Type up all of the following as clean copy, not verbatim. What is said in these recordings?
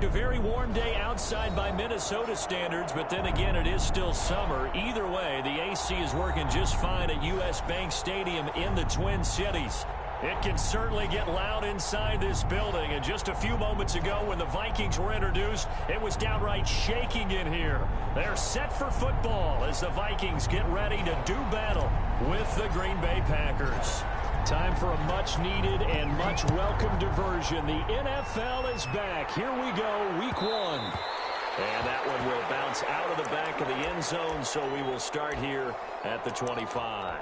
A very warm day outside by Minnesota standards, but then again, it is still summer. Either way, the AC is working just fine at U.S. Bank Stadium in the Twin Cities. It can certainly get loud inside this building, and just a few moments ago when the Vikings were introduced, it was downright shaking in here. They're set for football as the Vikings get ready to do battle with the Green Bay Packers. Time for a much-needed and much-welcome diversion. The NFL is back. Here we go, Week 1. And that one will bounce out of the back of the end zone, so we will start here at the 25.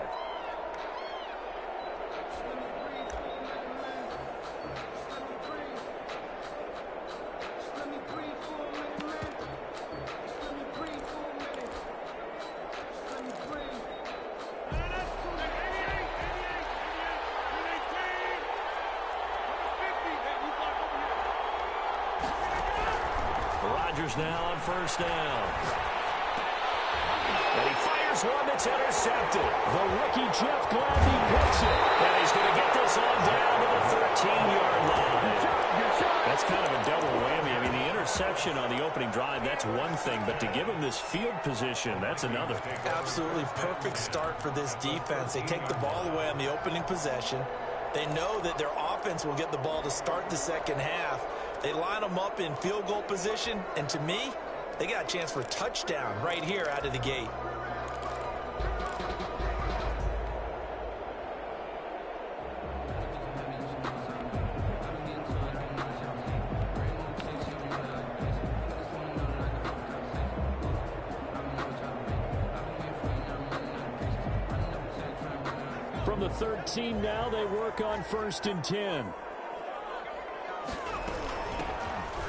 Now on first down. And he fires one that's intercepted. The rookie Jeff Gladney picks it. And he's going to get this on down to the 13-yard line. That's kind of a double whammy. I mean, the interception on the opening drive, that's one thing. But to give him this field position, that's another. Absolutely perfect start for this defense. They take the ball away on the opening possession. They know that their offense will get the ball to start the second half. They line them up in field goal position, and to me, they got a chance for a touchdown right here out of the gate. From the 13 now, they work on 1st and 10.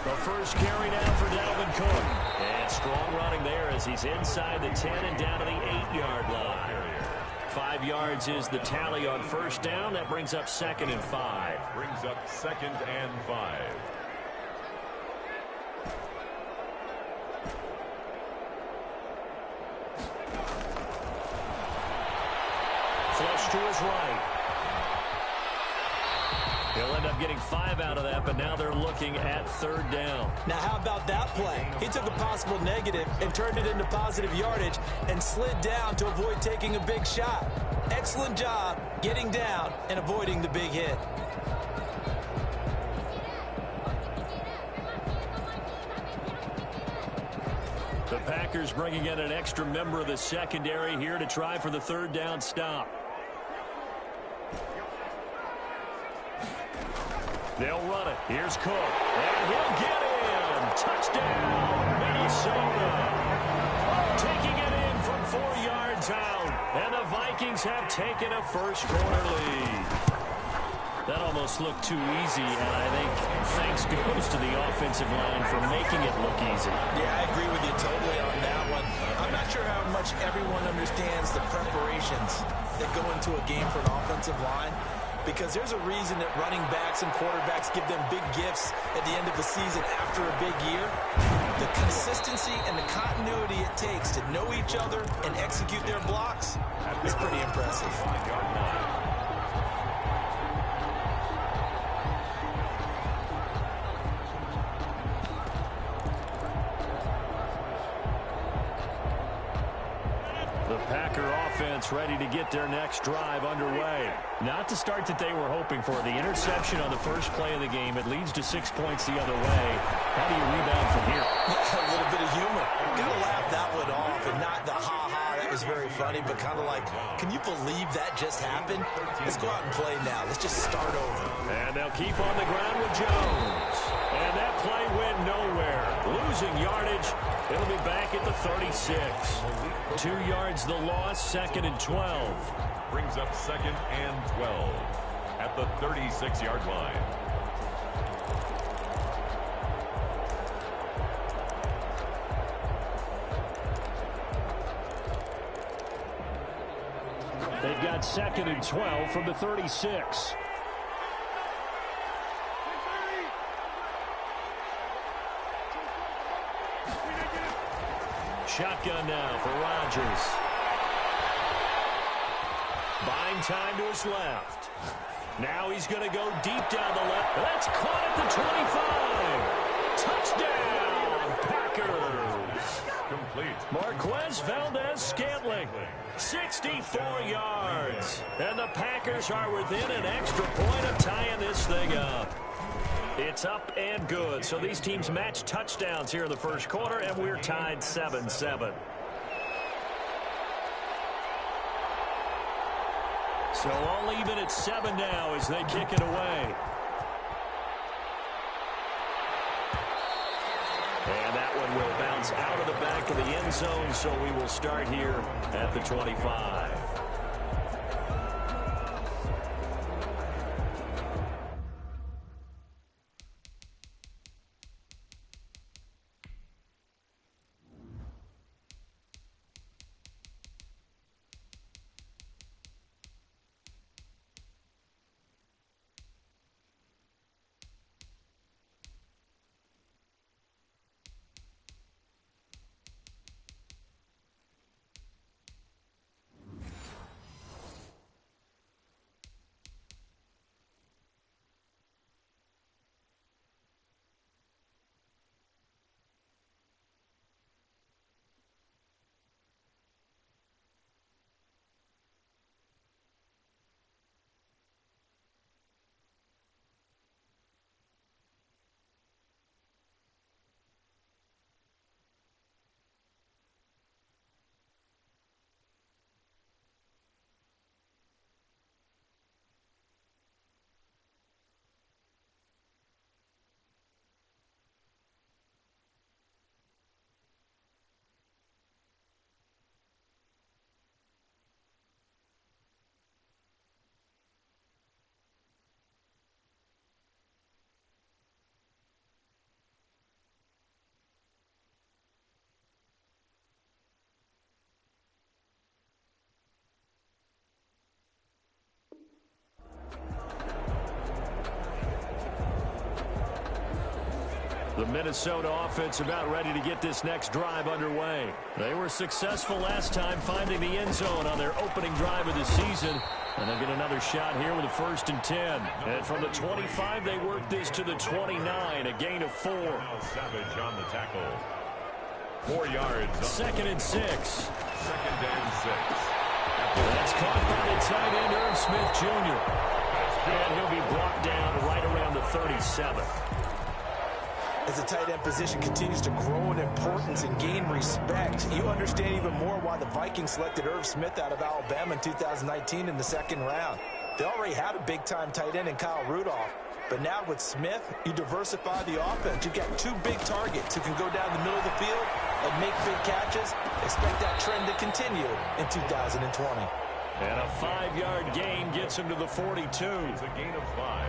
The first carry down for Dalvin Cook. And strong running there as he's inside the 10 and down to the 8-yard line. 5 yards is the tally on first down. That brings up 2nd and 5. Brings up 2nd and 5. Flush to his right. He'll end up getting 5 out of that, but now they're looking at 3rd down. Now, how about that play? He took a possible negative and turned it into positive yardage and slid down to avoid taking a big shot. Excellent job getting down and avoiding the big hit. The Packers bringing in an extra member of the secondary here to try for the 3rd down stop. They'll run it. Here's Cook. And he'll get in. Touchdown, Minnesota. Taking it in from 4 yards out. And the Vikings have taken a first-quarter lead. That almost looked too easy, and I think thanks goes to the offensive line for making it look easy. Yeah, I agree with you totally on that one. I'm not sure how much everyone understands the preparations that go into a game for an offensive line, because there's a reason that running backs and quarterbacks give them big gifts at the end of the season after a big year. The consistency and the continuity it takes to know each other and execute their blocks is pretty impressive. Packer offense ready to get their next drive underway. Not the start that they were hoping for. The interception on the first play of the game. It leads to 6 points the other way. How do you rebound from here? A little bit of humor. Got to laugh that one off, and not the ha-ha. That was very funny, but kind of like, can you believe that just happened? Let's go out and play now. Let's just start over. And they'll keep on the ground with Jones. And that play went nowhere. Losing yardage. It'll be back at the 36. 2 yards the loss, 2nd and 12. Brings up 2nd and 12 at the 36-yard line. They've got 2nd and 12 from the 36. Shotgun now for Rodgers. Buying time to his left. Now he's going to go deep down the left. That's caught at the 25. Touchdown, Packers. Complete. Marquez Valdez-Scantling, 64 yards. And the Packers are within an extra point of tying this thing up. It's up and good. So these teams match touchdowns here in the first quarter, and we're tied 7-7. So all even at 7 now as they kick it away. And that one will bounce out of the back of the end zone, so we will start here at the 25. The Minnesota offense about ready to get this next drive underway. They were successful last time finding the end zone on their opening drive of the season. And they'll get another shot here with a 1st and 10. And from the 25, they work this to the 29, a gain of 4. Savage on the tackle. 4 yards. 2nd and 6. 2nd and 6. That's caught by the tight end, Irv Smith Jr. And he'll be brought down right around the 37. As the tight end position continues to grow in importance and gain respect, you understand even more why the Vikings selected Irv Smith out of Alabama in 2019 in the 2nd round. They already had a big-time tight end in Kyle Rudolph, but now with Smith, you diversify the offense. You've got 2 big targets who can go down the middle of the field and make big catches. Expect that trend to continue in 2020. And a 5-yard gain gets him to the 42. It's a gain of 5.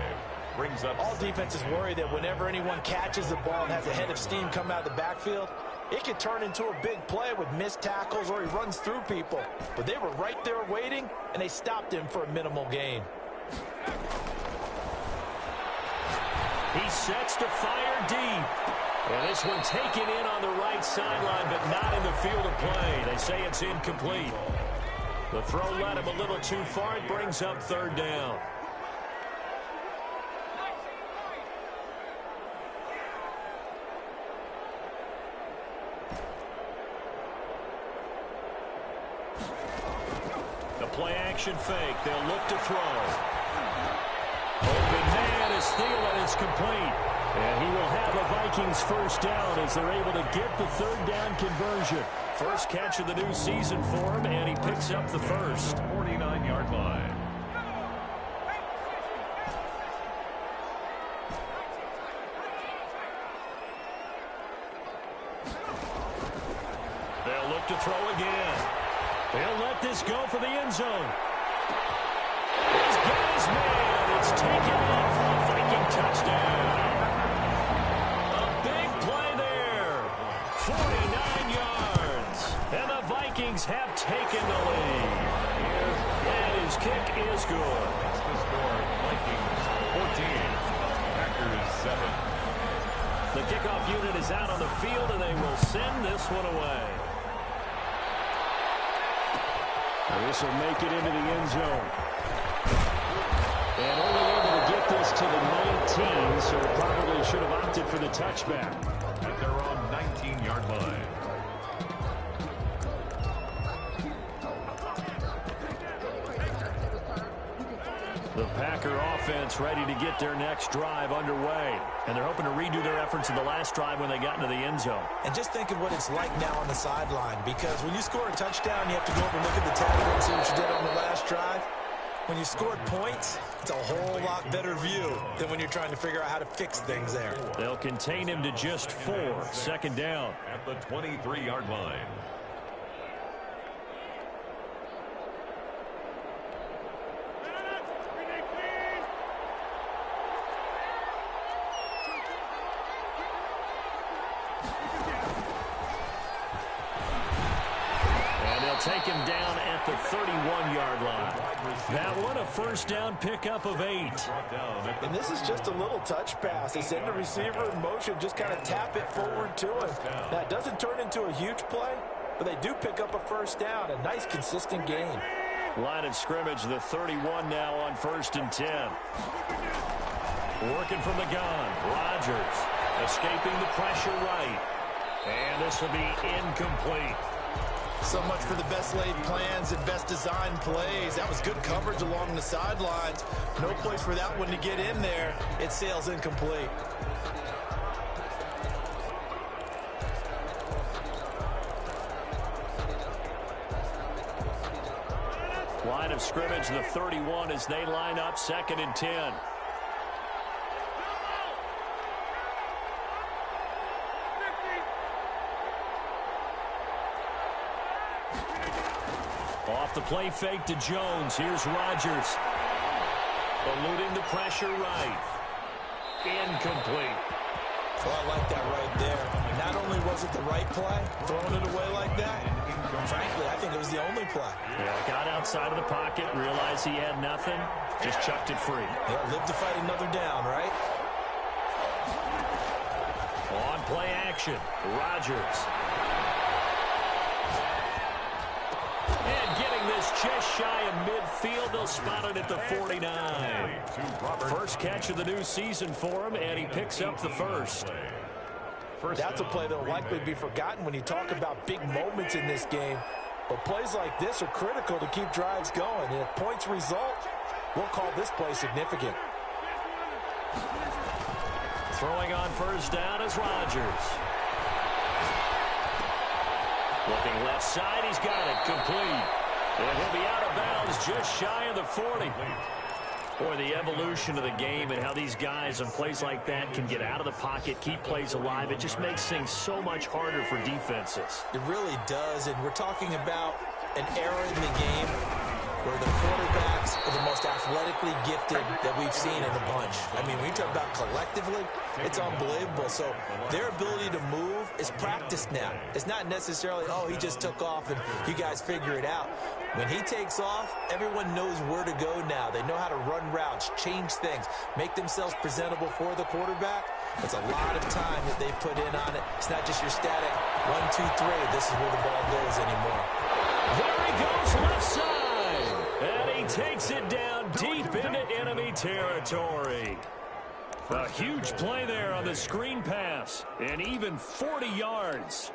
Brings up all defenses worry that whenever anyone catches the ball and has a head of steam come out of the backfield, it can turn into a big play with missed tackles or he runs through people. But they were right there waiting, and they stopped him for a minimal gain. He sets to fire deep. And this one taken in on the right sideline, but not in the field of play. They say it's incomplete. The throw led him a little too far. It brings up 3rd down. Play-action fake. They'll look to throw. Open man is Thielen is complete. And he will have a Vikings 1st down as they're able to get the 3rd down conversion. First catch of the new season for him, and he picks up the 1st. 49-yard line. They'll look to throw again. They'll let this go for the end zone. He's got his man. It's taken off for a Viking touchdown. A big play there. 49 yards. And the Vikings have taken the lead. And his kick is good. That's the score. Vikings 14. Packers 7. The kickoff unit is out on the field, and they will send this one away. This will make it into the end zone. And only able to get this to the 19, so probably they should have opted for the touchback. At their own 19-yard line. The Packer offense ready to get their next drive underway. And they're hoping to redo their efforts in the last drive when they got into the end zone. And just think of what it's like now on the sideline, because when you score a touchdown, you have to go over and look at the tablet and see what you did on the last drive. When you scored points, it's a whole lot better view than when you're trying to figure out how to fix things there. They'll contain him to just 4. Second down. At the 23-yard line. Take him down at the 31-yard line. That one a first down pickup of 8. And this is just a little touch pass. They send the receiver in motion, just kind of tap it forward to him. Now, it doesn't turn into a huge play, but they do pick up a first down. A nice, consistent gain. Line of scrimmage, the 31 now on 1st and 10. Working from the gun. Rodgers escaping the pressure right. And this will be incomplete. So much for the best laid plans and best designed plays. That was good coverage along the sidelines. No place for that one to get in there. It sails incomplete. Line of scrimmage, the 31 as they line up 2nd and 10. Off the play fake to Jones. Here's Rodgers. Eluding the pressure right. Incomplete. Well, I like that right there. Not only was it the right play, throwing it away like that, frankly, I think it was the only play. Yeah, got outside of the pocket, realized he had nothing, just chucked it free. Yeah, live to fight another down, right? On play action, Rodgers. And getting this just shy of midfield, they'll spot it at the 49. First catch of the new season for him, and he picks up the first. That's a play that will likely be forgotten when you talk about big moments in this game. But plays like this are critical to keep drives going. And if points result, we'll call this play significant. Throwing on first down is Rodgers. Looking left side, he's got it complete. And he'll be out of bounds just shy of the 40. Boy, the evolution of the game and how these guys on plays like that can get out of the pocket, keep plays alive, it just makes things so much harder for defenses. It really does, and we're talking about an era in the game where the quarterbacks are the most athletically gifted that we've seen in a bunch. I mean, when you talk about collectively, it's unbelievable. So their ability to move is practiced now. It's not necessarily, oh, he just took off and you guys figure it out. When he takes off, everyone knows where to go now. They know how to run routes, change things, make themselves presentable for the quarterback. It's a lot of time that they put in on it. It's not just your static 1, 2, 3. This is where the ball goes anymore. There he goes left side. And he takes it down deep into enemy territory. A huge play there on the screen pass. And even 40 yards.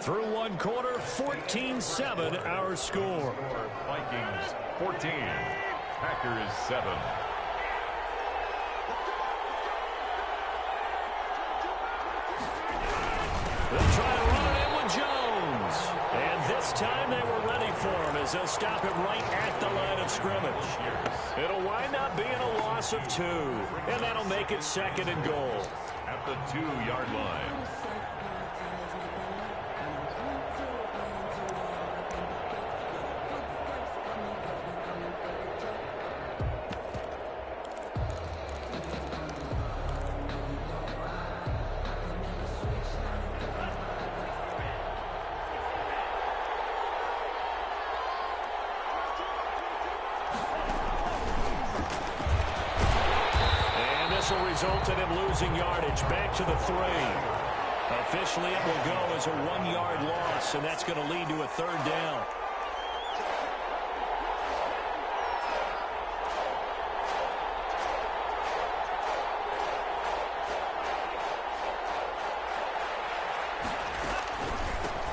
Through one quarter, 14-7 our score. Vikings 14, Packers 7. They'll try to run it in with Jones. And this time they were ready for him as they'll stop him right at the line of scrimmage. It'll wind up being a loss of 2. And that'll make it 2nd and goal. At the 2-yard line. whistle resulted in losing yardage. Back to the 3. Officially, it will go as a 1-yard loss, and that's going to lead to a 3rd down.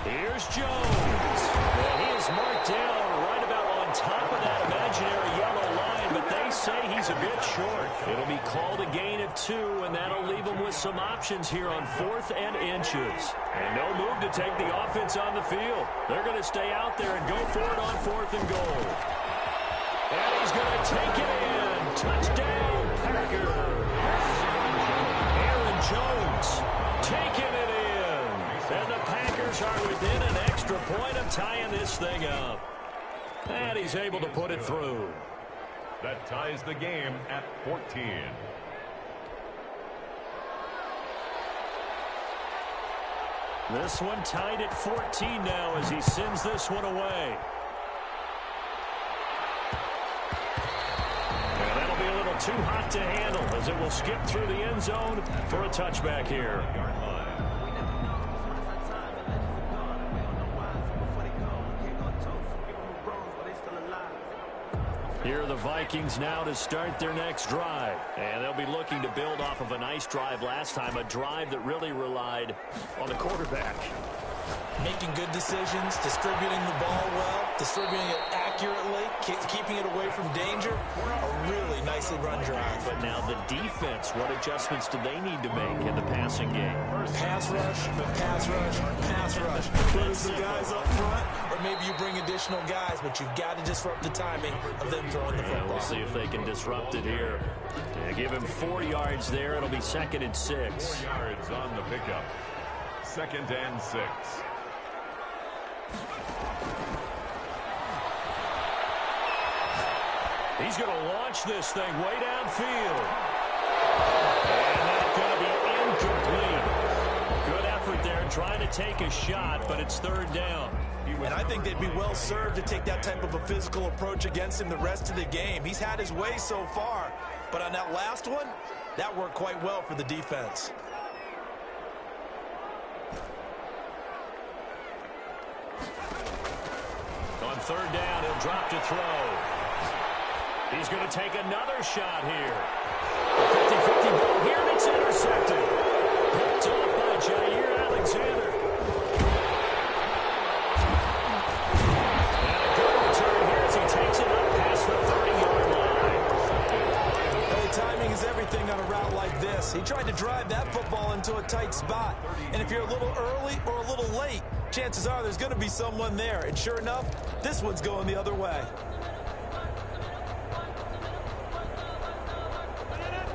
Here's Jones. And he is marked down right about on top of that imaginary yellow line, but they say he's a bit short. It'll be called a gain of 2, and that'll leave him with some options here on 4th and inches. And no move to take the offense on the field. They're going to stay out there and go for it on 4th and goal. And he's going to take it in. Touchdown, Packer. Aaron Jones taking it in. And the Packers are within an extra point of tying this thing up. And he's able to put it through. That ties the game at 14. This one tied at 14 now as he sends this one away. And that'll be a little too hot to handle as it will skip through the end zone for a touchback here. Here are the Vikings now to start their next drive. And they'll be looking to build off of a nice drive last time, a drive that really relied on the quarterback. Making good decisions, distributing the ball well, distributing it accurately, keeping it away from danger. A really nicely run drive. But now the defense, what adjustments do they need to make in the passing game? Pass rush, pass rush, pass rush. Whether it's the guys up front or maybe you bring additional guys, but you've got to disrupt the timing of them throwing the football. We'll see if they can disrupt it here. Give him 4 yards there. It'll be 2nd and 6. 4 yards on the pickup. 2nd and 6. He's going to launch this thing way downfield. And that's going to be incomplete. Good effort there trying to take a shot, but it's 3rd down. And I think they'd be well served to take that type of a physical approach against him the rest of the game. He's had his way so far. But on that last one, that worked quite well for the defense. On 3rd down, he'll drop to throw. He's going to take another shot here. 50-50 ball here, and it's intercepted. Picked off by Jair Alexander. And a good return here as he takes it up past the 30-yard line. Hey, timing is everything on a route like this. He tried to drive that football into a tight spot. And if you're a little early or a little late, chances are there's going to be someone there. And sure enough, this one's going the other way.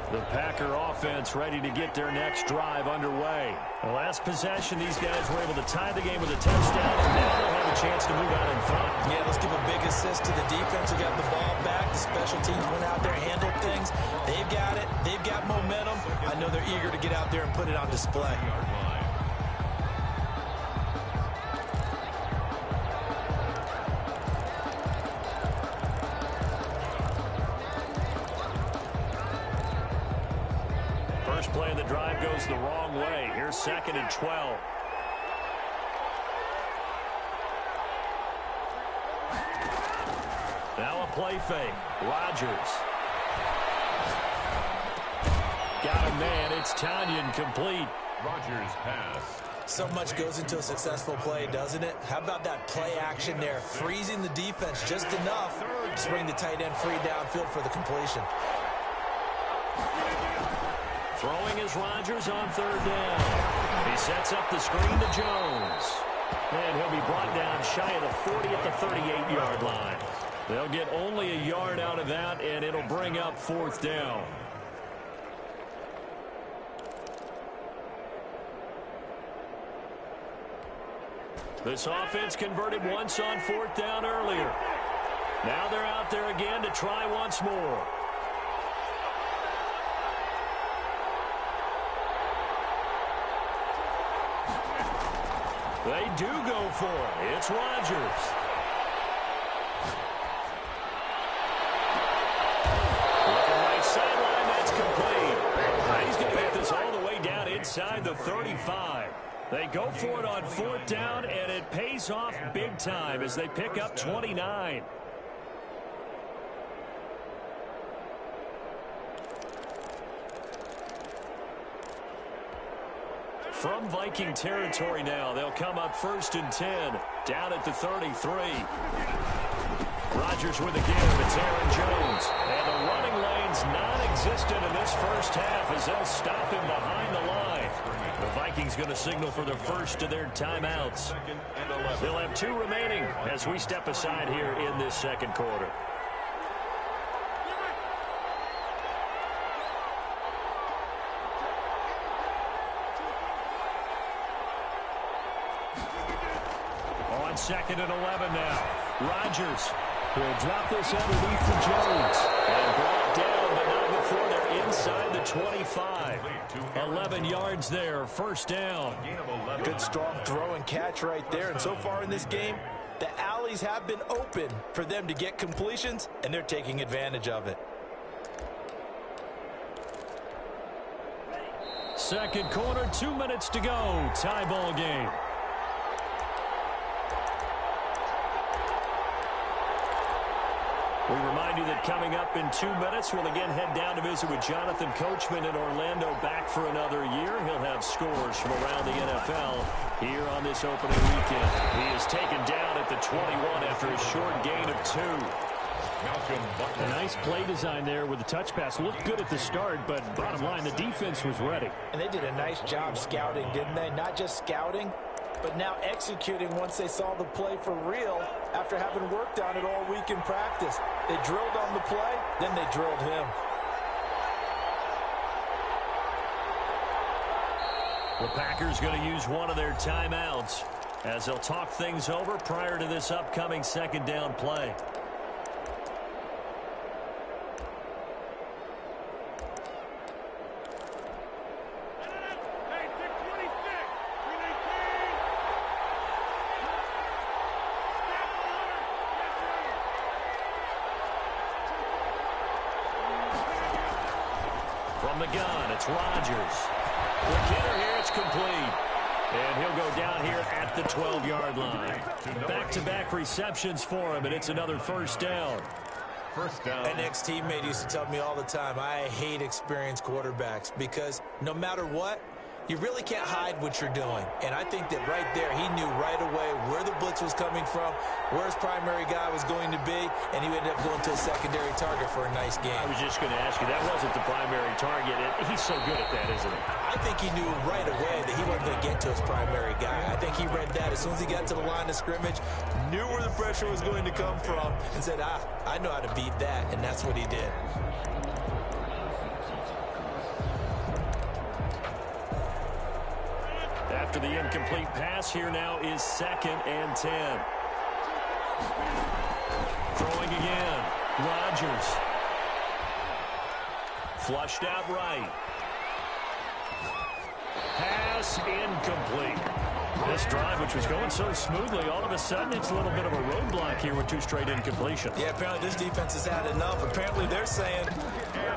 The Packer offense ready to get their next drive underway. The last possession, these guys were able to tie the game with a touchdown, and now they'll have a chance to move out in front. Yeah, let's give a big assist to the defense who got the ball back. The special teams went out there, handled things. They've got it. They've got momentum. I know they're eager to get out there and put it on display. First play of the drive goes the wrong way. Here's 2nd and 12. Now a play fake. Rodgers. Got a man. It's Tanyan complete. Rodgers pass. So much goes into a successful play, doesn't it? How about that play action there? Freezing the defense just enough to bring the tight end free downfield for the completion. Throwing is Rodgers on 3rd down. He sets up the screen to Jones. And he'll be brought down shy of the 40 at the 38-yard line. They'll get only a yard out of that, and it'll bring up 4th down. This offense converted once on 4th down earlier. Now they're out there again to try once more. They do go for it. It's Rodgers. Looking right sideline, that's complete. inside the 35. They go for it on 4th down, and it pays off big time as they pick up 29. From Viking territory now, they'll come up 1st and 10, down at the 33. Rodgers with a give. It's Aaron Jones. And the running lane's non-existent in this first half as they'll stop him behind the line. The Vikings going to signal for the first of their timeouts. They'll have 2 remaining as we step aside here in this second quarter. On 2nd and 11 now. Rodgers will drop this underneath to Jones. And brought down, but not before they're inside the 25. 11 yards there, 1st down. Good strong throw and catch right there. And so far in this game, the alleys have been open for them to get completions, and they're taking advantage of it. Second quarter, 2 minutes to go. Tie ball game. We remind you that coming up in 2 minutes, we'll again head down to visit with Jonathan Coachman in Orlando, back for another year. He'll have scores from around the NFL here on this opening weekend. He is taken down at the 21 after a short gain of 2. A nice play design there with the touch pass. Looked good at the start, but bottom line, the defense was ready. And they did a nice job scouting, didn't they? Not just scouting, but now executing once they saw the play for real after having worked on it all week in practice. They drilled on the play, then they drilled him. The Packers going to use one of their timeouts as they'll talk things over prior to this upcoming 2nd down play. From the gun, it's Rodgers. The kicker here, it's complete. And he'll go down here at the 12-yard line. Back-to-back receptions for him, and it's another 1st down. An ex-teammate used to tell me all the time, I hate experienced quarterbacks because no matter what, you really can't hide what you're doing. And I think that right there, he knew right away where the blitz was coming from, where his primary guy was going to be, and he ended up going to a secondary target for a nice game. I was just going to ask you, that wasn't the primary target. He's so good at that, isn't he? I think he knew right away that he wasn't going to get to his primary guy. I think he read that as soon as he got to the line of scrimmage, knew where the pressure was going to come from, and said, I know how to beat that, and that's what he did. After the incomplete pass, here now is 2nd and 10. Throwing again. Rodgers. Flushed out right. Pass incomplete. This drive, which was going so smoothly, all of a sudden it's a little bit of a roadblock here with 2 straight incompletions. Yeah, apparently this defense has had enough. Apparently they're saying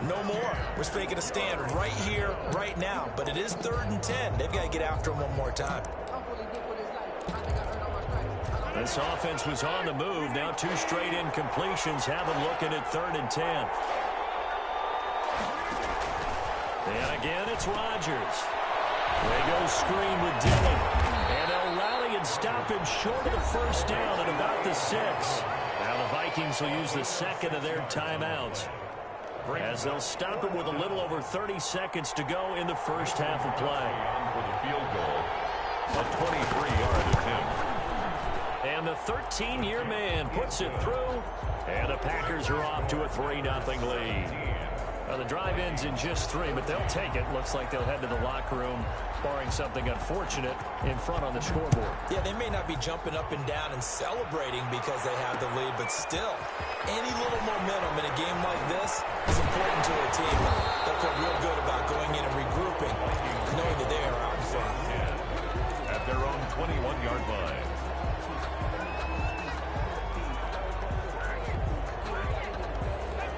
no more. We're making a stand right here, right now. But it is 3rd and 10. They've got to get after him one more time. This offense was on the move. Now 2 straight incompletions have them looking at 3rd and 10. And again, it's Rodgers. They go screen with Dillon. And they'll rally and stop him short of the 1st down at about the 6. Now the Vikings will use the 2nd of their timeouts as they'll stop him with a little over 30 seconds to go in the first half of play. For the field goal, a 23-yard attempt. And the 13-year man puts it through, and the Packers are off to a 3-0 lead. Now the drive ends in just 3, but they'll take it. Looks like they'll head to the locker room, barring something unfortunate, in front on the scoreboard. Yeah, they may not be jumping up and down and celebrating because they have the lead, but still, any little momentum in a game like this is important to a team. They'll feel real good about going in and regrouping, knowing that they are out in front. At their own 21-yard line.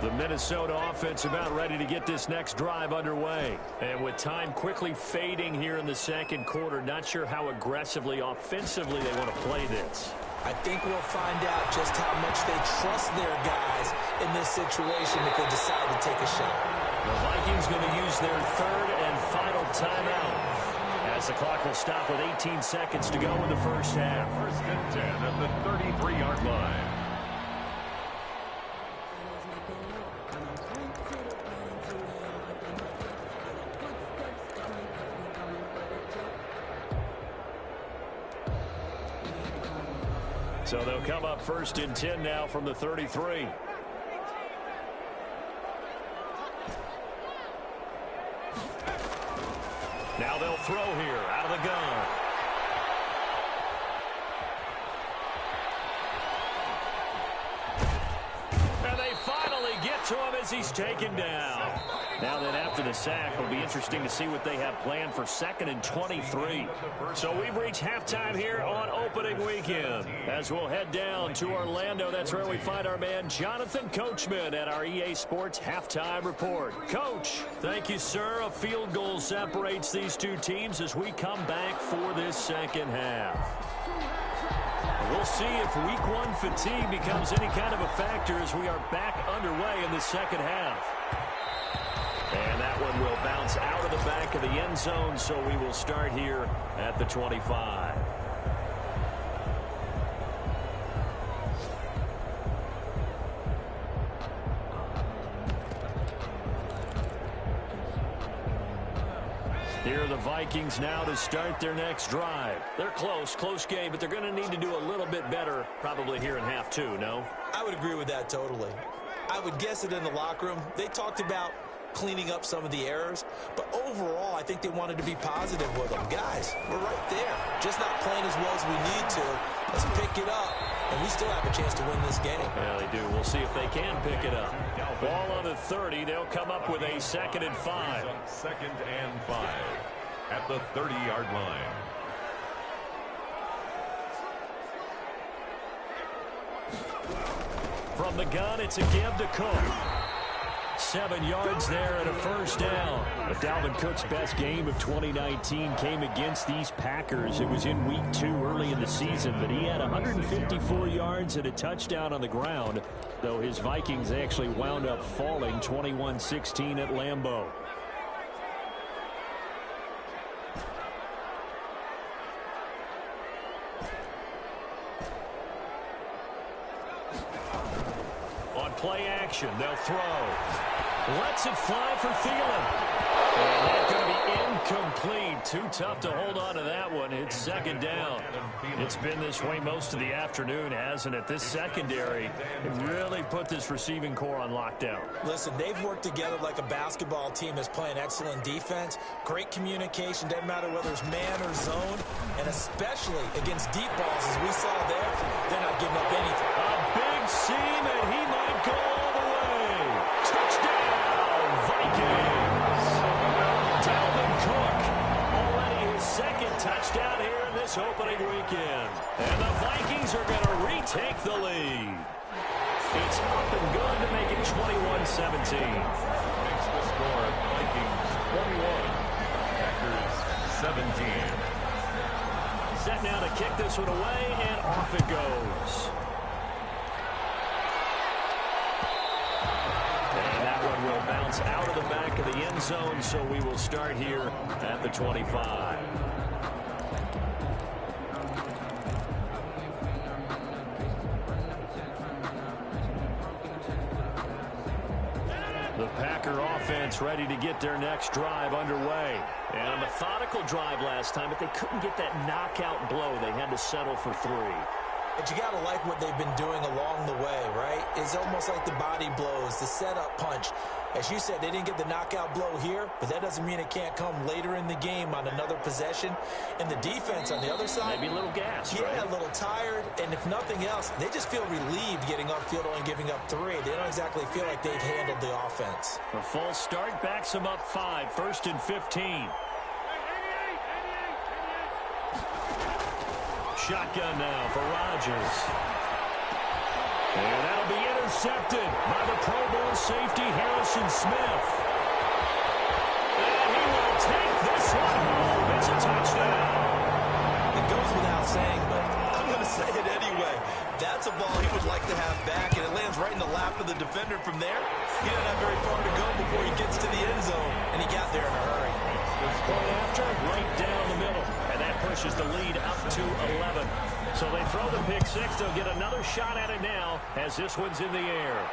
The Minnesota offense about ready to get this next drive underway. And with time quickly fading here in the second quarter, not sure how aggressively, offensively they want to play this. I think we'll find out just how much they trust their guys in this situation if they decide to take a shot. The Vikings going to use their third and final timeout, as the clock will stop with 18 seconds to go in the first half. First and 10 at the 33-yard line. So they'll come up first and 10 now from the 33. Now they'll throw here out of the gun. And they finally get to him as he's taken down. Now then, after the sack, it'll be interesting to see what they have planned for 2nd and 23. So we've reached halftime here on opening weekend. As we'll head down to Orlando, that's where we find our man Jonathan Coachman at our EA Sports Halftime Report. Coach, thank you, sir. A field goal separates these two teams as we come back for this second half. We'll see if week one fatigue becomes any kind of a factor as we are back underway in the second half. And that one will bounce out of the back of the end zone, so we will start here at the 25. Here are the Vikings now to start their next drive. They're close game, but they're going to need to do a little bit better probably here in half two, no? I would agree with that totally. I would guess it in the locker room. They talked about cleaning up some of the errors, but overall, I think they wanted to be positive with them. Guys, we're right there. Just not playing as well as we need to. Let's pick it up, and we still have a chance to win this game. Yeah, they do. We'll see if they can pick it up. Ball on the 30. They'll come up with a 2nd and 5. 2nd and 5 at the 30-yard line. From the gun, it's a give to Cook. 7 yards there and a first down. But Dalvin Cook's best game of 2019 came against these Packers. It was in week 2 early in the season, but he had 154 yards and a touchdown on the ground, though his Vikings actually wound up falling 21-16 at Lambeau. On play action, they'll throw. Lets it fly for Thielen. And that's going to be incomplete. Too tough to hold on to that one. It's 2nd down. It's been this way most of the afternoon, hasn't it? This secondary really put this receiving core on lockdown. Listen, they've worked together like a basketball team that's playing excellent defense. Great communication. Doesn't matter whether it's man or zone. And especially against deep balls, as we saw there, they're not giving up anything. A big seam, and he might go all the way. Touchdown, Vikings. Dalvin Cook, already his 2nd touchdown here in this opening weekend. And the Vikings are going to retake the lead. It's up and good to make it 21-17. Makes the score Vikings 21, Packers 17. Set now to kick this one away, and off it goes. And that one will bounce out of the back of the end zone, so we will start here at the 25. The Packer offense ready to get their next drive underway. And a methodical drive last time, but they couldn't get that knockout blow. They had to settle for 3. But you got to like what they've been doing along the way, right? It's almost like the body blows, the setup punch. As you said, they didn't get the knockout blow here, but that doesn't mean it can't come later in the game on another possession. And the defense on the other side, maybe a little gas, yeah, right? A little tired. And if nothing else, they just feel relieved getting upfield only giving up 3. They don't exactly feel like they've handled the offense. A false start backs them up 5, 1st and 15. Shotgun now for Rodgers. And that'll be intercepted by the Pro Bowl safety Harrison Smith. And he will take this one home. It's a touchdown. It goes without saying, but I'm going to say it anyway. That's a ball he would like to have back, and it lands right in the lap of the defender from there. He didn't have very far to go before he gets to the end zone, and he got there in a hurry. Point after, right down the middle, and that pushes the lead up to 11. So they throw the pick six. They'll get another shot at it now as this one's in the air.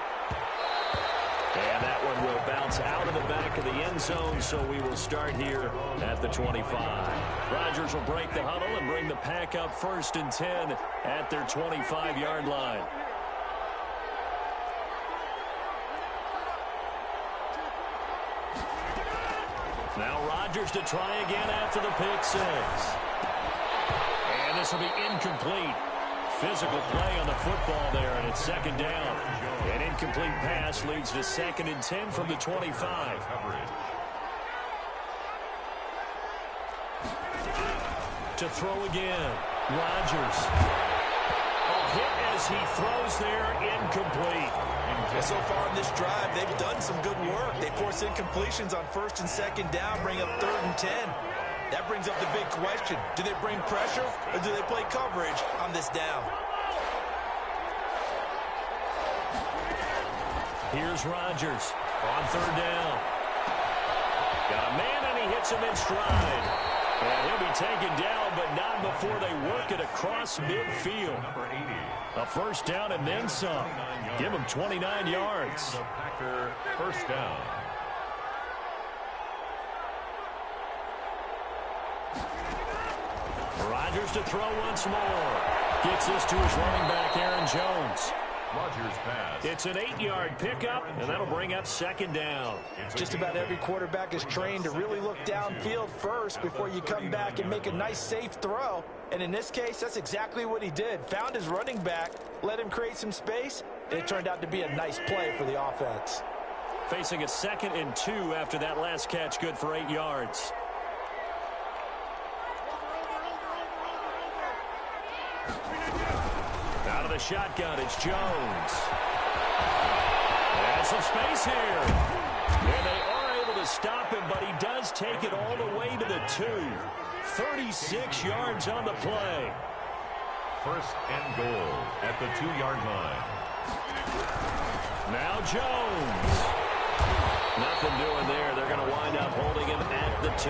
And that one will bounce out of the back of the end zone, so we will start here at the 25. Rodgers will break the huddle and bring the pack up 1st and 10 at their 25-yard line. Now Rodgers to try again after the pick six. And this will be incomplete. Physical play on the football there, and it's 2nd down. An incomplete pass leads to 2nd and 10 from the 25. To throw again. Rodgers. A hit as he throws there, incomplete. And so far in this drive, they've done some good work. They force incompletions on 1st and 2nd down, bring up 3rd and 10. That brings up the big question. Do they bring pressure or do they play coverage on this down? Here's Rodgers on 3rd down. Got a man and he hits him in stride. And he'll be taken down, but not before they work it across midfield. A 1st down and then some. Give him 29 yards. The Packer 1st down. Rodgers to throw once more. Gets this to his running back, Aaron Jones. Rodgers pass. It's an 8-yard pickup, and that'll bring up 2nd down. Just about every quarterback is trained to really look downfield first before you come back and make a nice, safe throw. And in this case, that's exactly what he did. Found his running back, let him create some space, and it turned out to be a nice play for the offense. Facing a 2nd and 2 after that last catch, good for 8 yards. Out of the shotgun, it's Jones. And some space here. And they are able to stop him, but he does take it all the way to the 2. 36 yards on the play. 1st and goal at the 2-yard line. Now Jones. Nothing doing there. They're going to wind up holding him at the 2.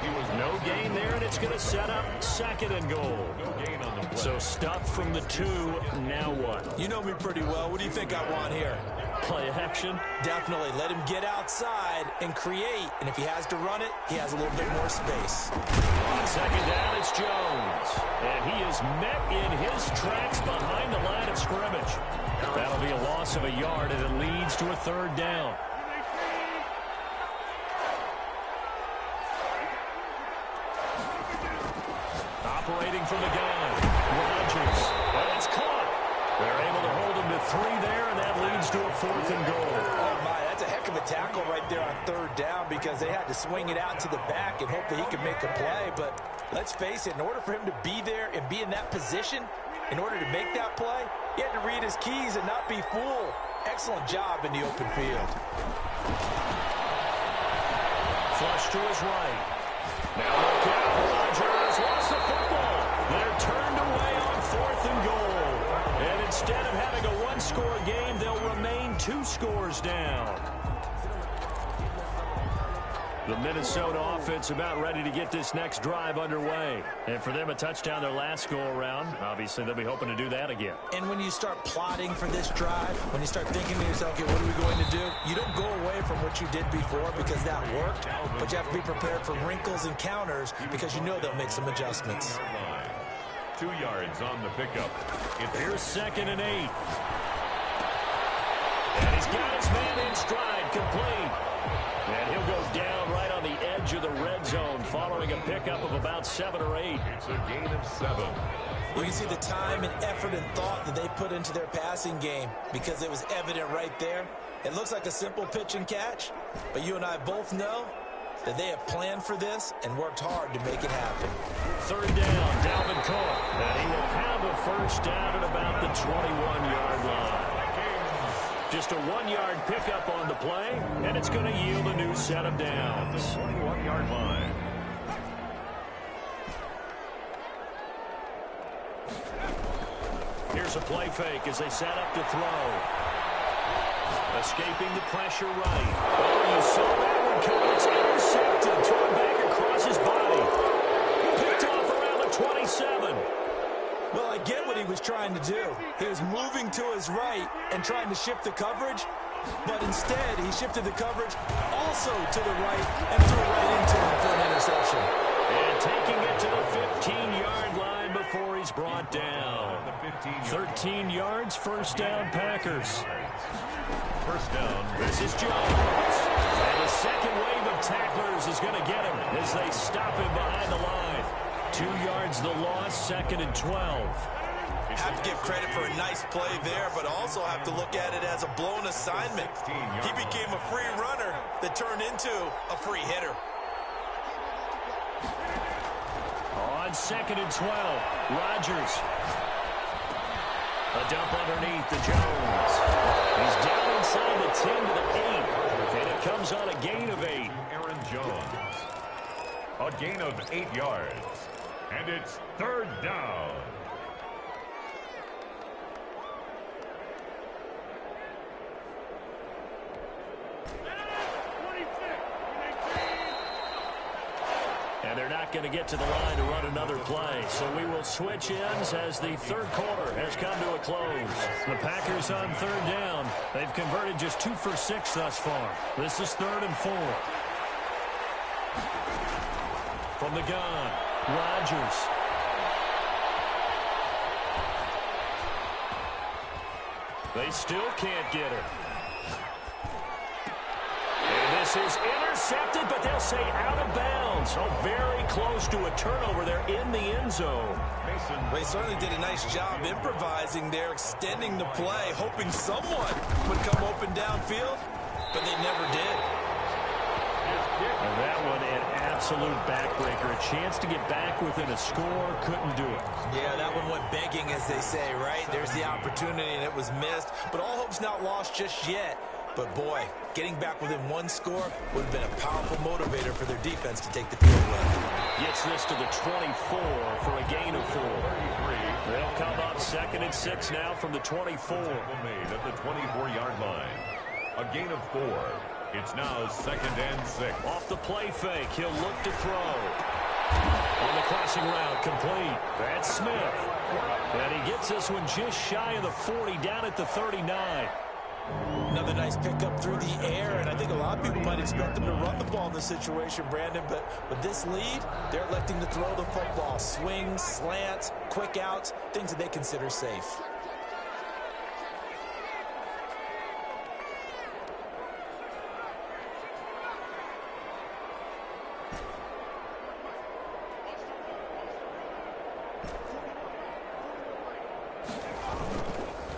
He was no gain there, and it's going to set up 2nd and goal. No gain on the play. So stuffed from the 2, now what? You know me pretty well. What do you think I want here? Play action? Definitely. Let him get outside and create. And if he has to run it, he has a little bit more space. On 2nd down, it's Jones. And he is met in his tracks behind the line of scrimmage. That'll be a loss of a yard, and it leads to a 3rd down. Operating from the gun, Rodgers. Well, it's caught. They're able to hold him to 3 there, and that leads to a 4th and goal. Oh, my, that's a heck of a tackle right there on 3rd down because they had to swing it out to the back and hope that he could make a play. But let's face it, in order for him to be there and be in that position, in order to make that play, he had to read his keys and not be fooled. Excellent job in the open field. Flush to his right. Now look out, Rodgers lost the football. They're turned away on 4th and goal. And instead of having a 1-score game, they'll remain 2 scores down. The Minnesota offense about ready to get this next drive underway. And for them, a touchdown their last go-around. Obviously, they'll be hoping to do that again. And when you start plotting for this drive, when you start thinking to yourself, okay, what are we going to do? You don't go away from what you did before because that worked, but you have to be prepared for wrinkles and counters because you know they'll make some adjustments. 2 yards on the pickup. Here's 2nd and 8. And he's got his man in stride, complete. And he'll go down right on the edge of the red zone following a pickup of about 7 or 8. It's a gain of 7. You can see the time and effort and thought that they put into their passing game because it was evident right there. It looks like a simple pitch and catch, but you and I both know that they have planned for this and worked hard to make it happen. 3rd down, Dalvin Cook. And he will have a 1st down at about the 21-yard line. Just a 1-yard pickup on the play, and it's going to yield a new set of downs. 21-yard line. Here's a play fake as they set up to throw. Escaping the pressure right. Oh, you saw that one coming. It's intercepted. Thrown back across his body. Picked off around the 27. Well, I get what he was trying to do. He was moving to his right and trying to shift the coverage, but instead he shifted the coverage also to the right and threw right into him for an interception. And taking it to the 15-yard line before he's brought down. 13 yards, first down, Packers. First down. This is Jones. And the second wave of tacklers is going to get him as they stop him behind the line. 2 yards the loss, 2nd and 12. Have to give credit for a nice play there, but also have to look at it as a blown assignment. He became a free runner that turned into a free hitter. On 2nd and 12, Rodgers. A dump underneath to Jones. He's down inside the 10 to the 8. And it comes on a gain of 8. Aaron Jones. A gain of 8 yards. And it's 3rd down. And they're not going to get to the line to run another play. So we will switch ends as the third quarter has come to a close. The Packers on 3rd down. They've converted just 2 for 6 thus far. This is 3rd and 4. From the gun, Rodgers. They still can't get her. And this is intercepted, but they'll say out of bounds. So very close to a turnover there in the end zone. They certainly did a nice job improvising there, extending the play, hoping someone would come open downfield, but they never did. And that one an absolute backbreaker. A chance to get back within a score, couldn't do it. Yeah, that one went begging, as they say, right? There's the opportunity, and it was missed. But all hope's not lost just yet. But, boy, getting back within 1 score would have been a powerful motivator for their defense to take the field away. Gets this to the 24 for a gain of 4. They'll come up 2nd and 6 now from the 24. Made at the 24-yard line. A gain of 4. It's now 2nd and 6. Off the play fake, he'll look to throw. On the crossing route, complete. That's Smith. And he gets this one just shy of the 40, down at the 39. Another nice pickup through the air, and I think a lot of people might expect them to run the ball in this situation, Brandon, but with this lead, they're electing to throw the football. Swings, slants, quick outs, things that they consider safe.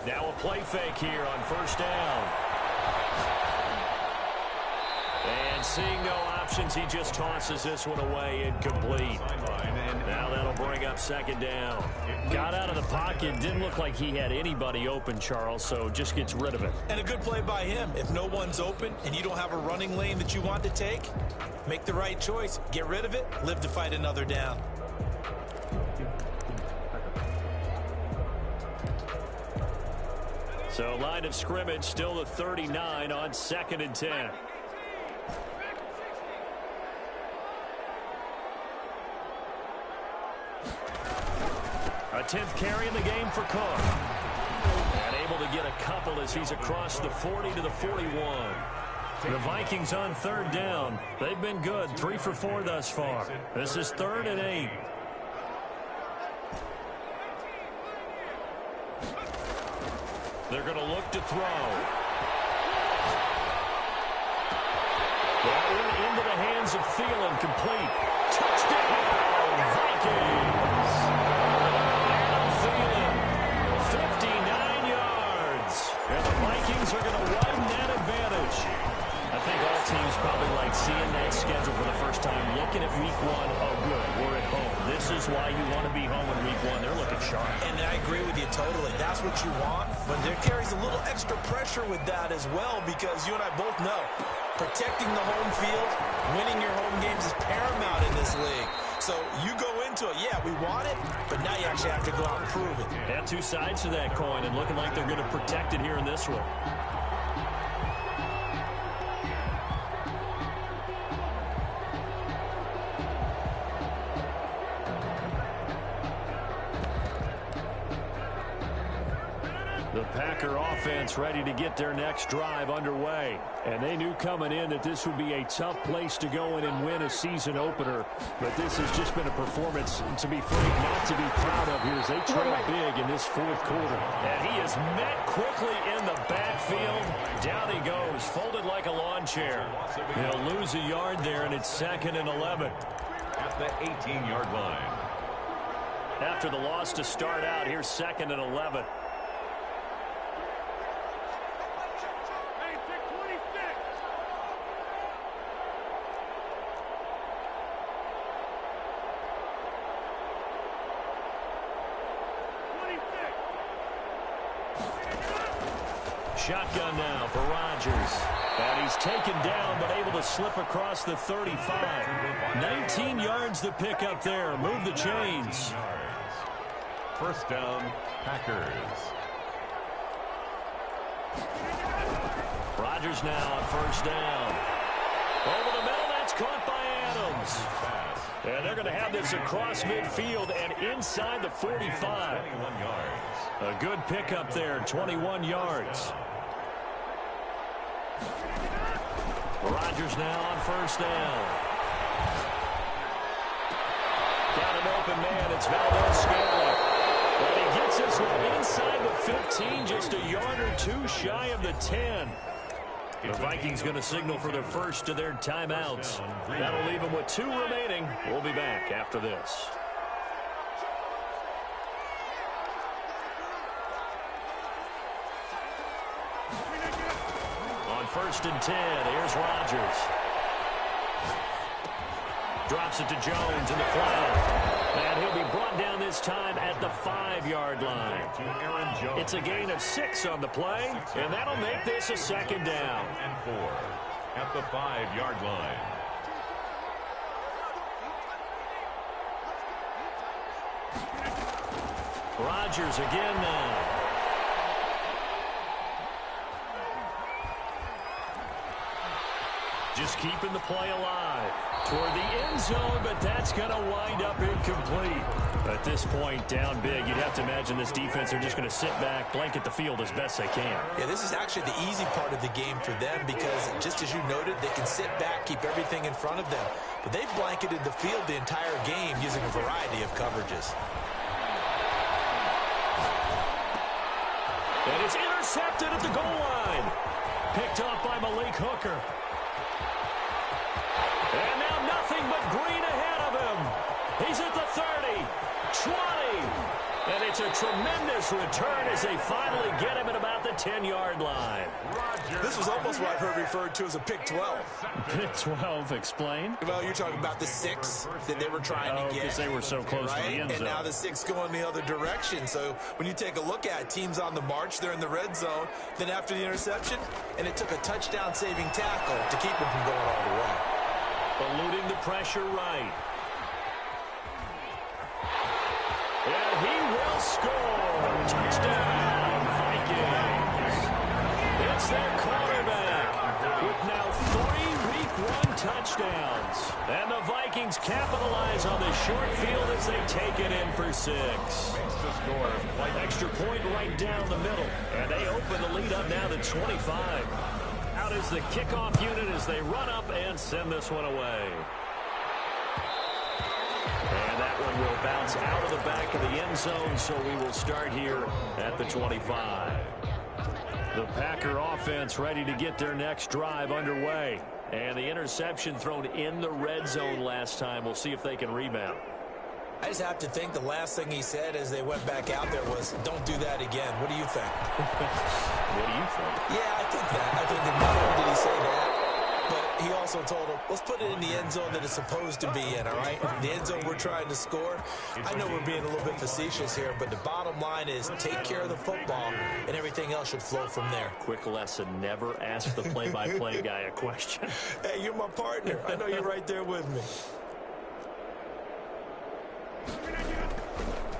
Now a play fake here on 1st down. And seeing no options, he just tosses this one away incomplete. Now that'll bring up 2nd down. Got out of the pocket, didn't look like he had anybody open, Charles, so just gets rid of it. And a good play by him. If no one's open and you don't have a running lane that you want to take, make the right choice. Get rid of it, live to fight another down. So line of scrimmage still the 39 on 2nd and 10. A 10th carry in the game for Cook. And able to get a couple as he's across the 40 to the 41. The Vikings on 3rd down. They've been good, 3 for 4 thus far. This is 3rd and 8. They're going to look to throw. That one into the hands of Thielen, complete. Touchdown, Vikings! Adam Thielen, 59 yards. And the Vikings are going to widen that advantage. I think all teams probably like seeing that schedule for the first time, looking at week one, oh, good, we're at home. This is why you want to be home in week one. They're looking sharp. And I agree with you totally. That's what you want. But there carries a little extra pressure with that as well, because you and I both know protecting the home field, winning your home games is paramount in this league. So you go into it, yeah, we want it, but now you actually have to go out and prove it. Yeah, two sides to that coin, and looking like they're going to protect it here in this one. The Packer offense ready to get their next drive underway. And they knew coming in that this would be a tough place to go in and win a season opener. But this has just been a performance, to be frank, not to be proud of here as they trail big in this fourth quarter. And he is met quickly in the backfield. Down he goes, folded like a lawn chair. He'll lose a yard there, and it's 2nd and 11. At the 18-yard line. After the loss to start out, here's 2nd and 11. Shotgun now for Rodgers. And he's taken down, but able to slip across the 35. 19 yards to pick up there. Move the chains. First down, Packers. Rodgers now on first down. Over the middle, that's caught by Adams. And they're going to have this across midfield and inside the 45. 21 yards. A good pickup there, 21 yards. Rodgers now on first down. Got an open man. It's Valdez-Scantling. And he gets this one inside the 15, just a yard or two shy of the 10. The Vikings going to signal for their first of their timeouts. That'll leave them with 2 remaining. We'll be back after this. First and 10. Here's Rodgers. Drops it to Jones in the flat. And he'll be brought down this time at the 5-yard line. It's a gain of 6 on the play, and that'll make this a 2nd down. And 4 at the 5-yard line. Rodgers again now. Just keeping the play alive toward the end zone, but that's going to wind up incomplete. At this point, down big, you'd have to imagine this defense are just going to sit back, blanket the field as best they can. Yeah, this is actually the easy part of the game for them because, just as you noted, they can sit back, keep everything in front of them. But they've blanketed the field the entire game using a variety of coverages. And it's intercepted at the goal line. Picked off by Malik Hooker. And now nothing but green ahead of him. He's at the 30, 20. And it's a tremendous return as they finally get him at about the 10-yard line. This was almost what I've heard referred to as a pick 12. Pick 12, explain. Well, you're talking about the 6 that they were trying to get. Because they were so close to the end zone. And now the 6 going the other direction. So when you take a look at teams on the march, they're in the red zone. Then after the interception, and it took a touchdown-saving tackle to keep them from going all the way. Eluding the pressure right. And he will score. Touchdown, Vikings. It's their quarterback with now 3 Week 1 touchdowns. And the Vikings capitalize on the short field as they take it in for 6. Makes the score. Extra point right down the middle. And they open the lead up now to 25. Out is the kickoff unit as they run up and send this one away. And that one will bounce out of the back of the end zone, so we will start here at the 25. The Packer offense ready to get their next drive underway. And the interception thrown in the red zone last time. We'll see if they can rebound. I just have to think the last thing he said as they went back out there was, don't do that again. What do you think? What do you think? Yeah, I think that. I think that not only did he say that, but he also told him, let's put it in the end zone that it's supposed to be in, all right? The end zone we're trying to score. I know we're being a little bit facetious here, but the bottom line is take care of the football, and everything else should flow from there. Quick lesson, never ask the play-by-play guy a question. Hey, you're my partner. I know you're right there with me.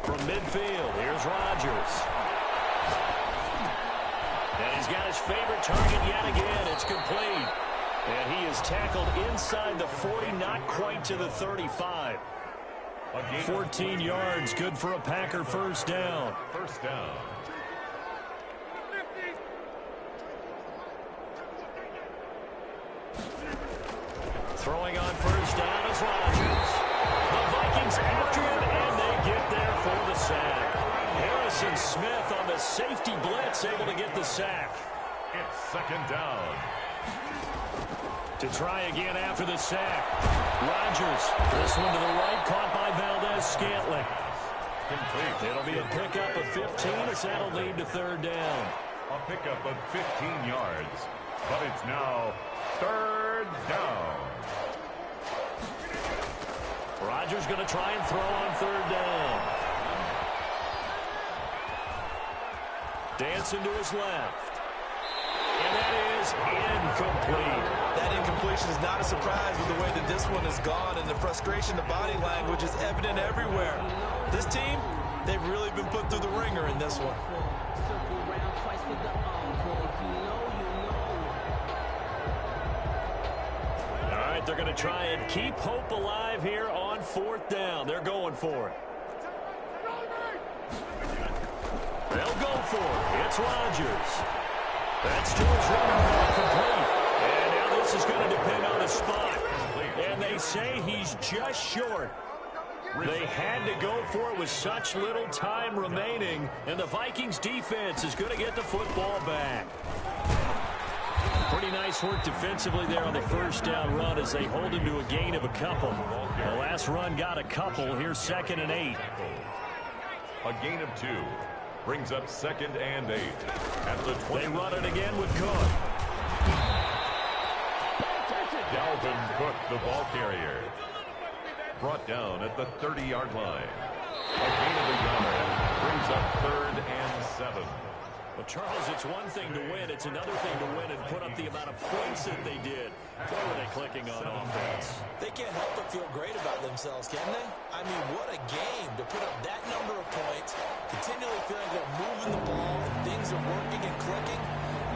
From midfield, here's Rodgers. And he's got his favorite target yet again. It's complete. And he is tackled inside the 40, not quite to the 35. 14 yards, good for a Packer first down. First down. Throwing on first down is Rodgers. The Vikings after him, and they get there for the sack. Harrison Smith on the safety blitz, able to get the sack. It's second down. To try again after the sack. Rodgers, this one to the right, caught by Valdez-Scantling. Complete. It'll be a pickup of 15 as that'll lead to third down. A pickup of 15 yards. But it's now third down. Rodgers going to try and throw on third down. Dancing to his left. And that is incomplete. That incompletion is not a surprise with the way that this one has gone, and the frustration, the body language is evident everywhere. This team, they've really been put through the ringer in this one. All right, they're going to try and keep hope alive here on fourth down. They're going for it. They'll go for it. It's Rodgers. That's to his running back, complete. And now this is going to depend on the spot. And they say he's just short. They had to go for it with such little time remaining. And the Vikings defense is going to get the football back. Pretty nice work defensively there on the first down run as they hold him to a gain of a couple. The last run got a couple. Here's 2nd and 8. A gain of 2. Brings up 2nd and 8. At the 20. They run it again with Cook. Dalvin Cook, the ball carrier. Brought down at the 30-yard line. A gain of a yard. Brings up 3rd and 7. Well, Charles, it's one thing to win. It's another thing to win and put up the amount of points that they did. Boy, were they clicking on offense. They can't help but feel great about themselves, can they? I mean, what a game to put up that number of points, continually feeling they're moving the ball, and things are working and clicking.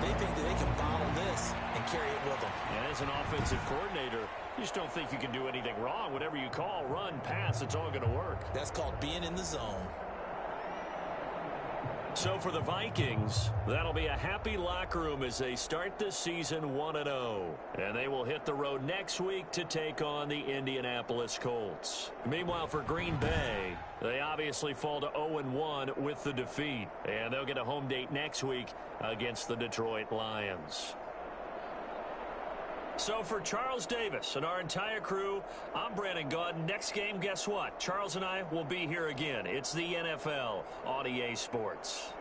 They think that they can bottle this and carry it with them. And as an offensive coordinator, you just don't think you can do anything wrong. Whatever you call, run, pass, it's all going to work. That's called being in the zone. So for the Vikings, that'll be a happy locker room as they start this season 1-0. And they will hit the road next week to take on the Indianapolis Colts. Meanwhile, for Green Bay, they obviously fall to 0-1 with the defeat. And they'll get a home date next week against the Detroit Lions. So for Charles Davis and our entire crew, I'm Brandon Gaudin. Next game, guess what? Charles and I will be here again. It's the NFL on EA Sports.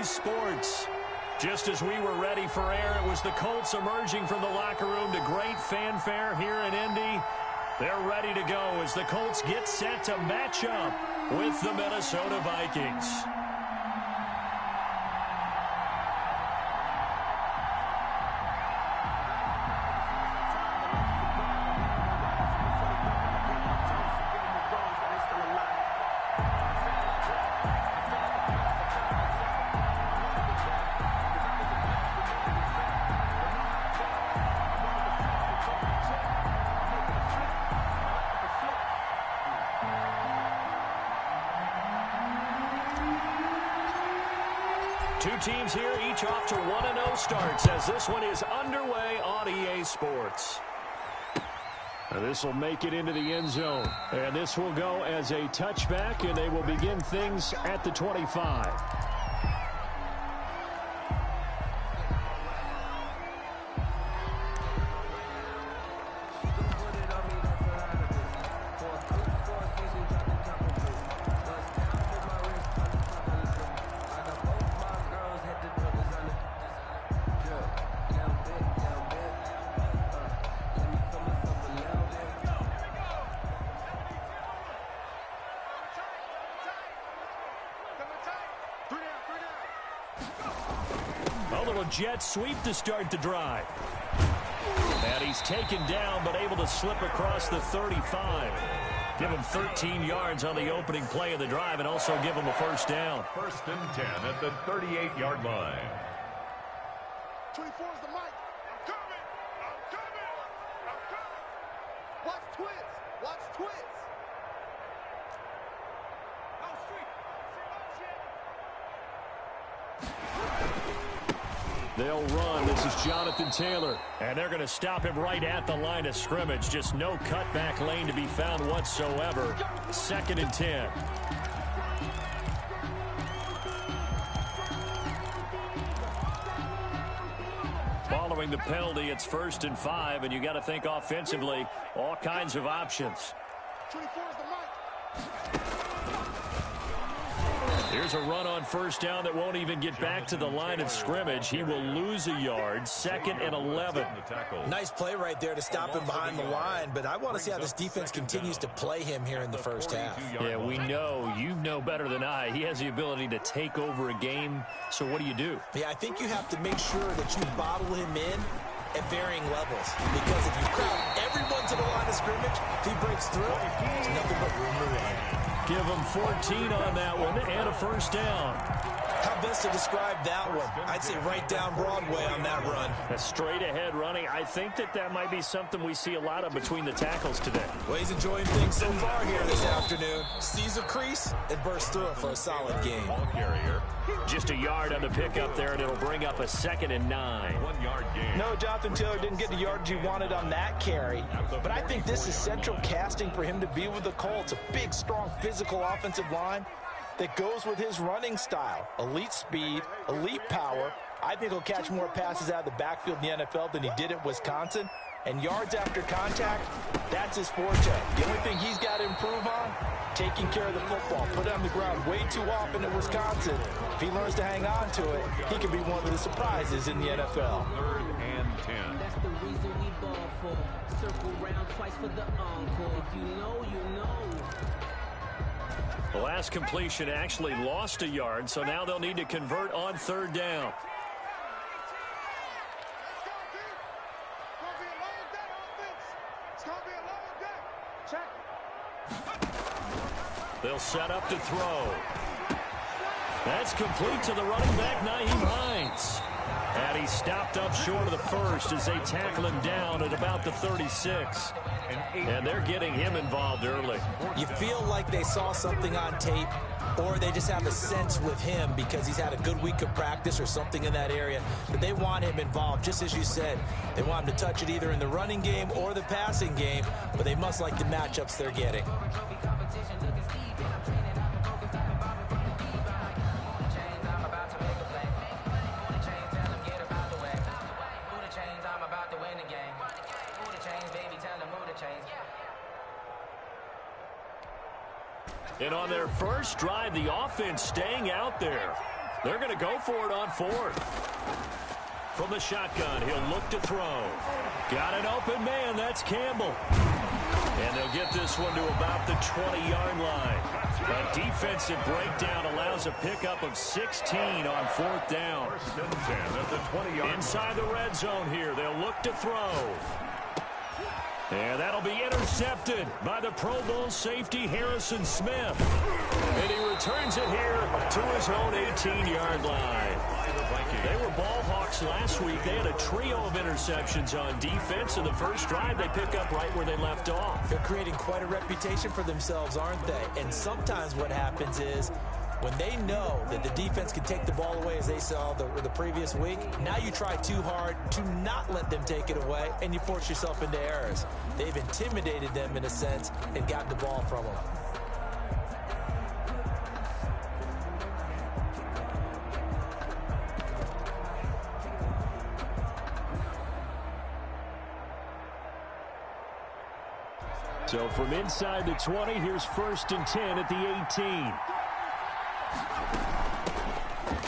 EA Sports. Just as we were ready for air, it was the Colts emerging from the locker room to great fanfare here in Indy. They're ready to go as the Colts get set to match up with the Minnesota Vikings. Two teams here, each off to 1-0 starts as this one is underway on EA Sports. And this will make it into the end zone. And this will go as a touchback, and they will begin things at the 25. A little jet sweep to start the drive. And he's taken down, but able to slip across the 35. Give him 13 yards on the opening play of the drive and also give him a first down. 1st and 10 at the 38-yard line. 24 is the mic. I'm coming. I'm coming. I'm coming. Watch twins. Watch twins. Oh, street. They'll run. This is Jonathan Taylor. And they're going to stop him right at the line of scrimmage. Just no cutback lane to be found whatsoever. 2nd and 10. Following the penalty, it's 1st and 5, and you got to think offensively, all kinds of options. 24 is the mic. Here's a run on 1st down that won't even get back to the line of scrimmage. He will lose a yard. 2nd and 11. Nice play right there to stop him behind the line, but I want to see how this defense continues to play him here in the first half. Yeah, we know. You know better than I. He has the ability to take over a game, so what do you do? Yeah, I think you have to make sure that you bottle him in at varying levels, because if you crowd everyone to the line of scrimmage, if he breaks through, there's nothing but room to run. Give him 14 on that one and a first down. How best to describe that one? I'd say right down Broadway on that run. A straight ahead running. I think that might be something we see a lot of between the tackles today. Well, he's enjoying things so far here this afternoon. Sees a crease and bursts through it for a solid game. Ball carrier. Just a yard on the pickup there, and it'll bring up a 2nd and 9. 1-yard gain. No, Jonathan Taylor didn't get the yardage he wanted on that carry, but I think this is central casting for him to be with the Colts. A big, strong, physical offensive line that goes with his running style. Elite speed, elite power. I think he'll catch more passes out of the backfield in the NFL than he did at Wisconsin. And yards after contact, that's his forte. The only thing he's got to improve on, taking care of the football. Put it on the ground way too often at Wisconsin. If he learns to hang on to it, he could be one of the surprises in the NFL. 3rd and 10. That's the reason we ball for. Circle round twice for the encore. If you know, you know. The last completion actually lost a yard, so now they'll need to convert on 3rd down. They'll set up to throw. That's complete to the running back, Nyheim Hines. And he stopped up short of the first as they tackle him down at about the 36. And they're getting him involved early. You feel like they saw something on tape, or they just have a sense with him because he's had a good week of practice or something in that area, but they want him involved, just as you said. They want him to touch it either in the running game or the passing game, but they must like the matchups they're getting. And on their first drive, the offense staying out there. They're going to go for it on fourth. From the shotgun, he'll look to throw. Got an open man. That's Campbell. And they'll get this one to about the 20-yard line. A defensive breakdown allows a pickup of 16 on fourth down. First and 10 at the 20-yard Inside the red zone here. They'll look to throw. And that'll be intercepted by the Pro Bowl safety Harrison Smith. And he returns it here to his own 18-yard line. They were ball hawks last week. They had a trio of interceptions on defense. In the first drive, they pick up right where they left off. They're creating quite a reputation for themselves, aren't they? And sometimes what happens is when they know that the defense can take the ball away, as they saw the previous week, now you try too hard to not let them take it away, and you force yourself into errors. They've intimidated them in a sense and gotten the ball from them. So from inside the 20, here's 1st and 10 at the 18.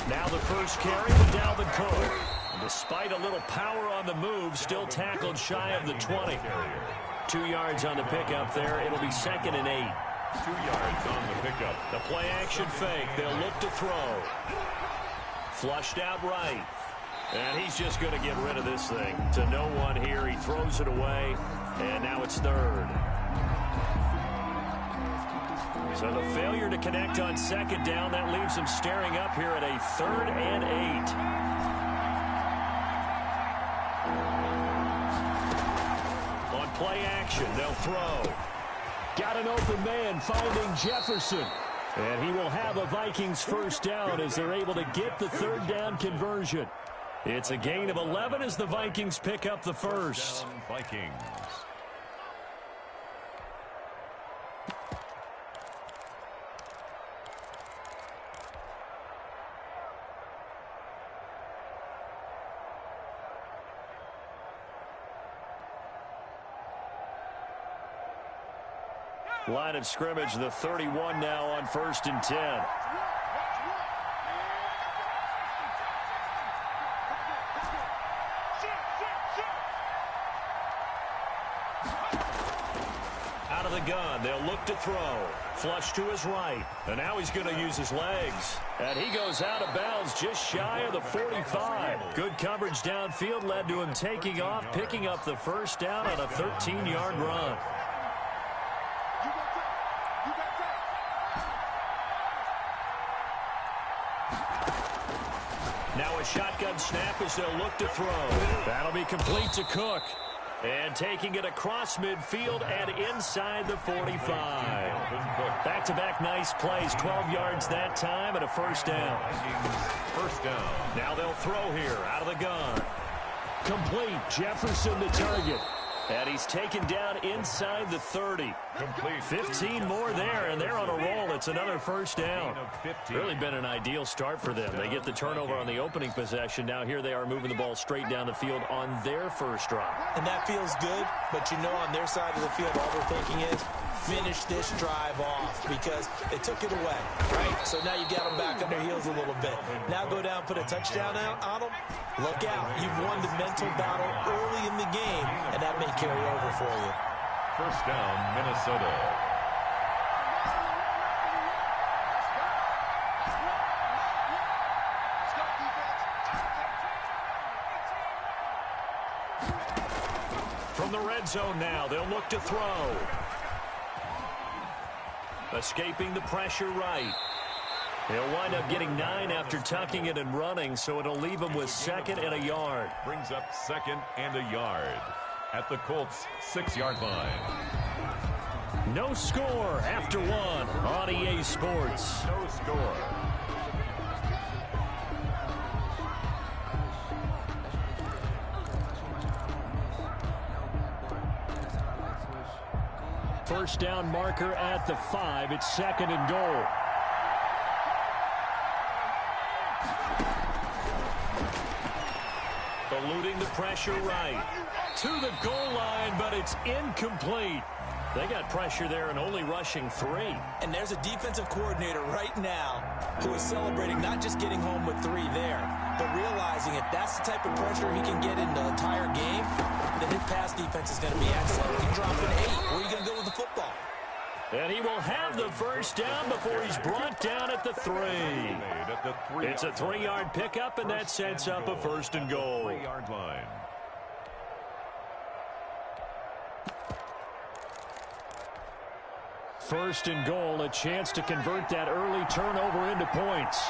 Now the first carry with Dalvin Cook. And despite a little power on the move, still tackled shy of the 20. 2 yards on the pickup there. It'll be 2nd and 8. 2 yards on the pickup. The play action fake. They'll look to throw. Flushed out right. And he's just going to get rid of this thing. To no one here. He throws it away. And now it's 3rd. So the failure to connect on 2nd down, that leaves them staring up here at a 3rd and 8. On play action, they'll throw. Got an open man finding Jefferson. And he will have a Vikings first down as they're able to get the 3rd down conversion. It's a gain of 11 as the Vikings pick up the first. Vikings. Line of scrimmage, the 31 now on 1st and 10. Out of the gun, they'll look to throw. Flush to his right. And now he's going to use his legs. And he goes out of bounds just shy of the 45. Good coverage downfield led to him taking off, picking up the first down on a 13-yard run. Now a shotgun snap as they'll look to throw. That'll be complete to Cook. And taking it across midfield and inside the 45. Back-to-back nice plays. 12 yards that time and a first down. First down. Now they'll throw here out of the gun. Complete. Jefferson the target. And he's taken down inside the 30. Complete. 15 more there, and they're on a roll. It's another first down. Really been an ideal start for them. They get the turnover on the opening possession. Now here they are moving the ball straight down the field on their first drive. And that feels good, but you know on their side of the field all they're thinking is finish this drive off because they took it away, right? So now you got them back on their heels a little bit. Now go down, put a touchdown out on them. Look out. You've won the mental battle early in the game, and that may carry over for you. First down, Minnesota. From the red zone now, they'll look to throw. Escaping the pressure right. He'll wind up getting 9 after tucking it and running, so it'll leave him with 2nd and a yard. Brings up 2nd and a yard at the Colts' 6-yard line. No score after 1 on EA Sports. No score. First down marker at the 5. It's 2nd and goal. Eluding the pressure right. To the goal line, but it's incomplete. They got pressure there and only rushing 3. And there's a defensive coordinator right now who is celebrating not just getting home with 3 there, but realizing if that's the type of pressure he can get in the entire game, then his pass defense is going to be excellent. He's dropping 8. Where are you going to go with the football? And he will have the first down before he's brought down at the 3. It's a 3-yard pickup, and that sets up a first and goal. 3-yard line. First and goal, a chance to convert that early turnover into points.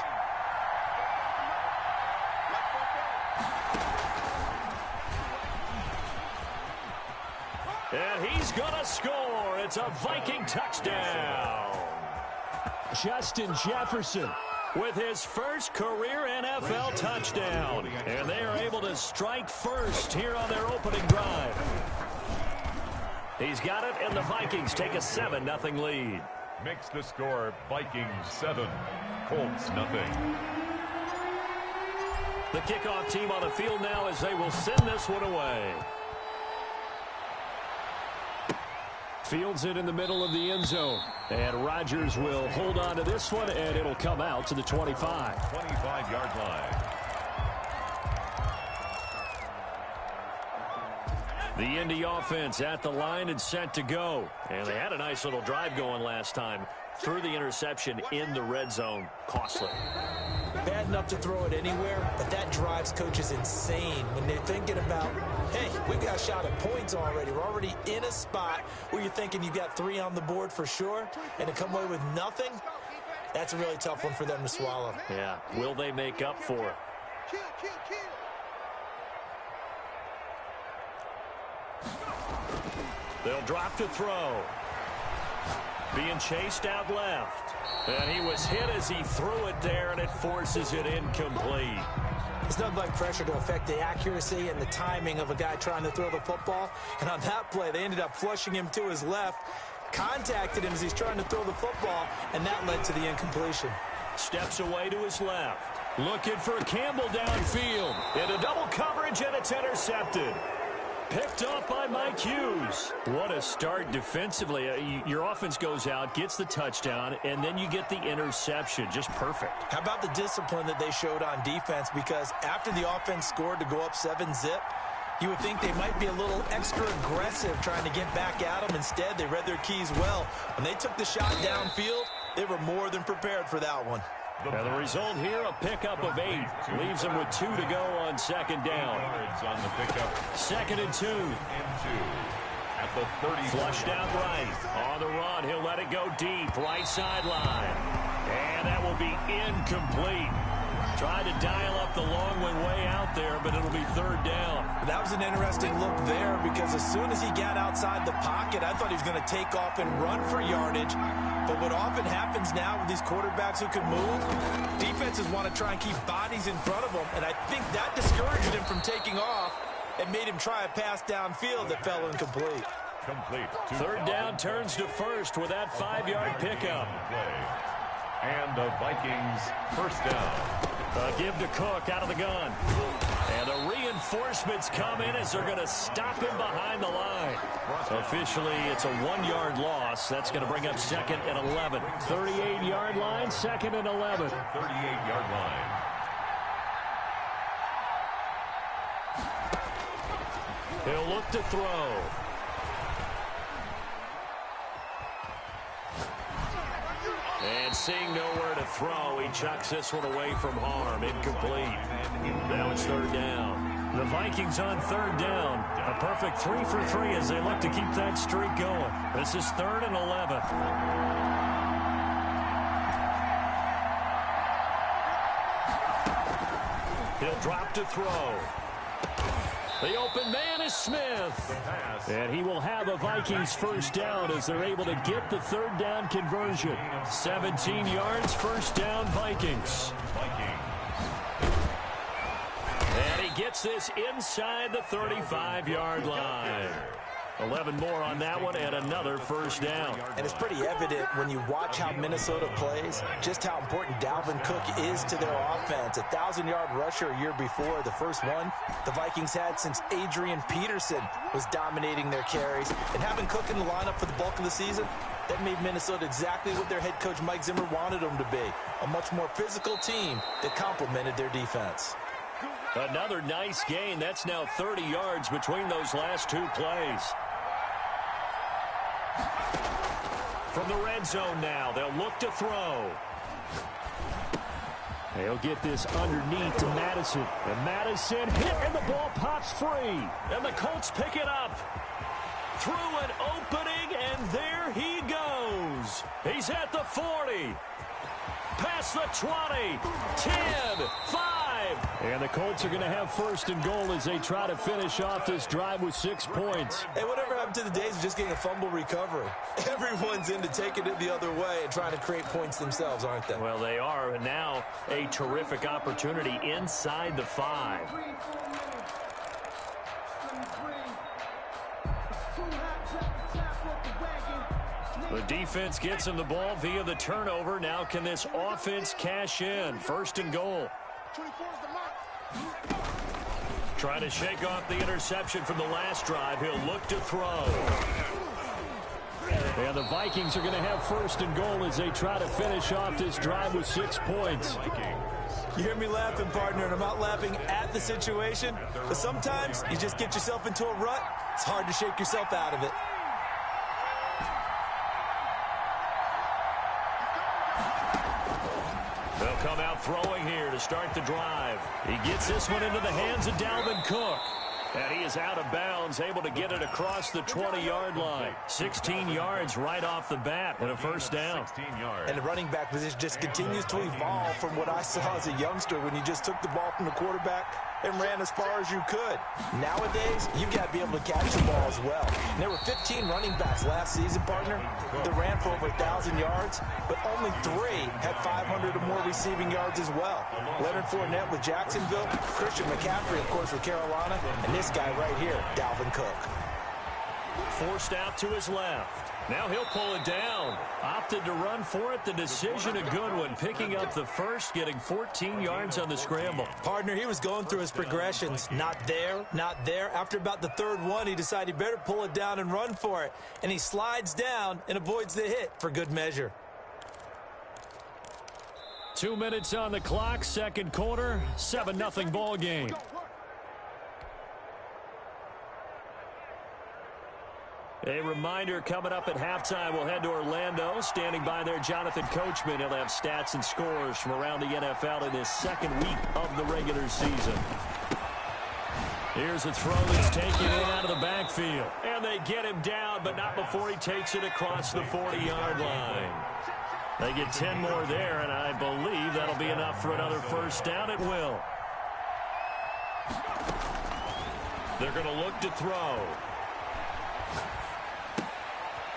And he's going to score. It's a Viking touchdown. Justin Jefferson with his first career NFL touchdown. And they are able to strike first here on their opening drive. He's got it, and the Vikings take a 7-0 lead. Makes the score Vikings 7, Colts 0. The kickoff team on the field now as they will send this one away. Fields it in the middle of the end zone. And Rodgers will hold on to this one, and it'll come out to the 25. 25-yard line. The Indy offense at the line and set to go. And they had a nice little drive going last time. Threw the interception in the red zone. Costly. Bad enough to throw it anywhere, but that drives coaches insane when they're thinking about, hey, we got a shot at points already. We're already in a spot where you're thinking you got 3 on the board for sure, and to come away with nothing, that's a really tough one for them to swallow. Yeah, will they make up for it? Kill, kill, kill. They'll drop to throw. Being chased out left. And he was hit as he threw it there, and it forces it incomplete. It's nothing like pressure to affect the accuracy and the timing of a guy trying to throw the football. And on that play, they ended up flushing him to his left, contacted him as he's trying to throw the football, and that led to the incompletion. Steps away to his left. Looking for Campbell downfield. Into double coverage, and it's intercepted. Picked up by Mike Hughes. What a start defensively. Your offense goes out, gets the touchdown, and then you get the interception. Just perfect. How about the discipline that they showed on defense? Because after the offense scored to go up 7-zip, you would think they might be a little extra aggressive trying to get back at them. Instead, they read their keys well. When they took the shot downfield, they were more than prepared for that one. And the result here, a pickup of 8. Leaves them with 2 to go on second down. On the pickup. 2nd and 2. At the 30. Flushed out right. On the run, he'll let it go deep. Right sideline. And that will be incomplete. Tried to dial up the long one way out there, but it'll be 3rd down. That was an interesting look there because as soon as he got outside the pocket, I thought he was going to take off and run for yardage. But what often happens now with these quarterbacks who can move, defenses want to try and keep bodies in front of them, and I think that discouraged him from taking off and made him try a pass downfield that fell incomplete. Complete. 3rd down turns to 1st with that 5-yard pickup. And the Vikings first down. Give to Cook out of the gun. And the reinforcements come in as they're going to stop him behind the line. Officially, it's a 1-yard loss. That's going to bring up 2nd and 11. 38-yard line, 2nd and 11. 38-yard line. He'll look to throw. And seeing nowhere to throw, he chucks this one away from harm. Incomplete. Now it's 3rd down. The Vikings on 3rd down. A perfect 3 for 3 as they look to keep that streak going. This is 3rd and 11. He'll drop to throw. The open man is Smith. And he will have a Vikings first down as they're able to get the 3rd down conversion. 17 yards, first down, Vikings. And he gets this inside the 35-yard line. 11 more on that one and another first down. And it's pretty evident when you watch how Minnesota plays, just how important Dalvin Cook is to their offense. 1,000-yard rusher a year before, the first one the Vikings had since Adrian Peterson was dominating their carries. And having Cook in the lineup for the bulk of the season, that made Minnesota exactly what their head coach Mike Zimmer wanted them to be, a much more physical team that complemented their defense. Another nice gain. That's now 30 yards between those last two plays. From the red zone now, they'll look to throw. They'll get this underneath to Madison. And Madison hit, and the ball pops free. And the Colts pick it up. Through an opening, and there he goes. He's at the 40. Past the 20. 10. 5. And the Colts are going to have first and goal as they try to finish off this drive with 6 points. Hey, whatever happened to the days of just getting a fumble recovery? Everyone's into taking it the other way and trying to create points themselves, aren't they? Well, they are. And now a terrific opportunity inside the 5. The defense gets him the ball via the turnover. Now can this offense cash in? First and goal. Trying to shake off the interception from the last drive. He'll look to throw. And the Vikings are going to have first and goal as they try to finish off this drive with 6 points. You hear me laughing, partner, and I'm not laughing at the situation. But sometimes you just get yourself into a rut. It's hard to shake yourself out of it. They'll come out throwing here to start the drive. He gets this one into the hands of Dalvin Cook. And he is out of bounds, able to get it across the 20-yard line. 16 yards right off the bat and a first down. 16 yards. And the running back position just continues to evolve from what I saw as a youngster when you just took the ball from the quarterback and ran as far as you could. Nowadays, you got to be able to catch the ball as well. And there were 15 running backs last season, partner, that ran for over 1,000 yards, but only 3 had 500 or more receiving yards as well. Leonard Fournette with Jacksonville, Christian McCaffrey, of course, with Carolina, and this guy right here, Dalvin Cook. Forced out to his left. Now he'll pull it down. Opted to run for it. The decision a good one. Picking up the first, getting 14 yards on the scramble. Partner, he was going through his progressions. Not there, not there. After about the third one, he decided he better pull it down and run for it. And he slides down and avoids the hit for good measure. 2 minutes on the clock, second quarter, 7-0 ball game. A reminder, coming up at halftime, we'll head to Orlando. Standing by there, Jonathan Coachman. He'll have stats and scores from around the NFL in his second week of the regular season. Here's a throw that's taken in out of the backfield. And they get him down, but not before he takes it across the 40-yard line. They get 10 more there, and I believe that'll be enough for another first down. It will. They're going to look to throw.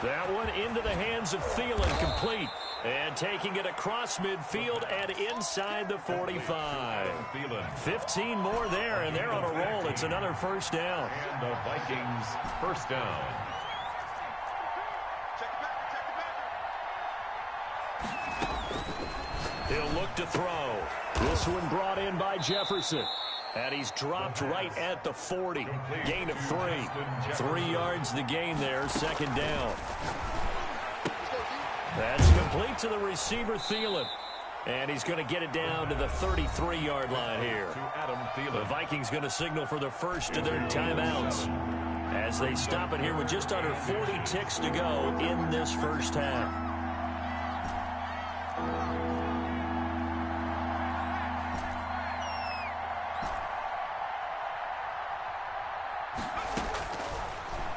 That one into the hands of Thielen, complete. And taking it across midfield and inside the 45. 15 more there, and they're on a roll. It's another first down. And the Vikings first down. He'll look to throw. This one brought in by Jefferson. And he's dropped right at the 40. Gain of 3. 3 yards the gain there, second down. That's complete to the receiver, Thielen. And he's going to get it down to the 33-yard line here. The Vikings going to signal for the first of their timeouts as they stop it here with just under 40 ticks to go in this first half.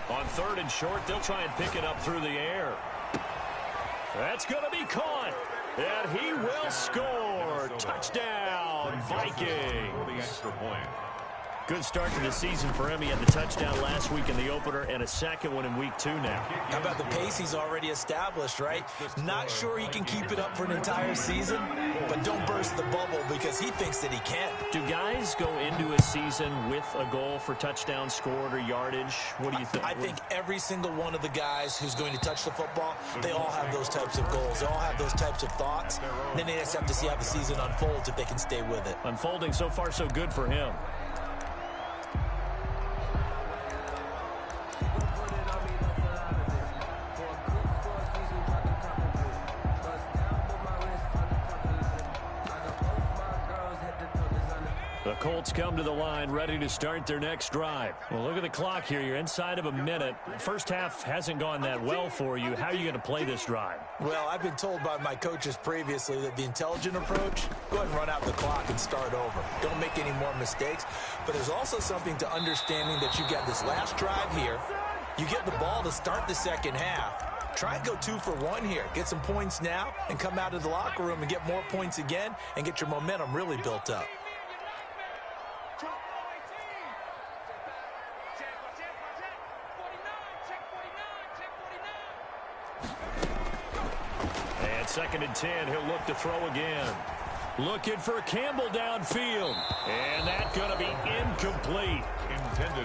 On third and short, they'll try and pick it up through the air. That's going to be caught. And he will score. Touchdown, Vikings. For the extra point. Good start to the season for him. He had the touchdown last week in the opener and a second one in week 2 now. How about the pace he's already established, right? Not sure he can keep it up for an entire season, but don't burst the bubble because he thinks that he can. Do guys go into a season with a goal for touchdown scored or yardage? What do you think? I think every single one of the guys who's going to touch the football, they all have those types of goals. They all have those types of thoughts. Then they just have to see how the season unfolds if they can stay with it. Unfolding so far so good for him. The Colts come to the line, ready to start their next drive. Well, look at the clock here. You're inside of a minute. First half hasn't gone that well for you. How are you going to play this drive? Well, I've been told by my coaches previously that the intelligent approach, go ahead and run out the clock and start over. Don't make any more mistakes. But there's also something to understanding that you got this last drive here. You get the ball to start the second half. Try and go 2 for 1 here. Get some points now and come out of the locker room and get more points again and get your momentum really built up. And 2nd and 10, he'll look to throw again. Looking for Campbell downfield. And that's going to be incomplete.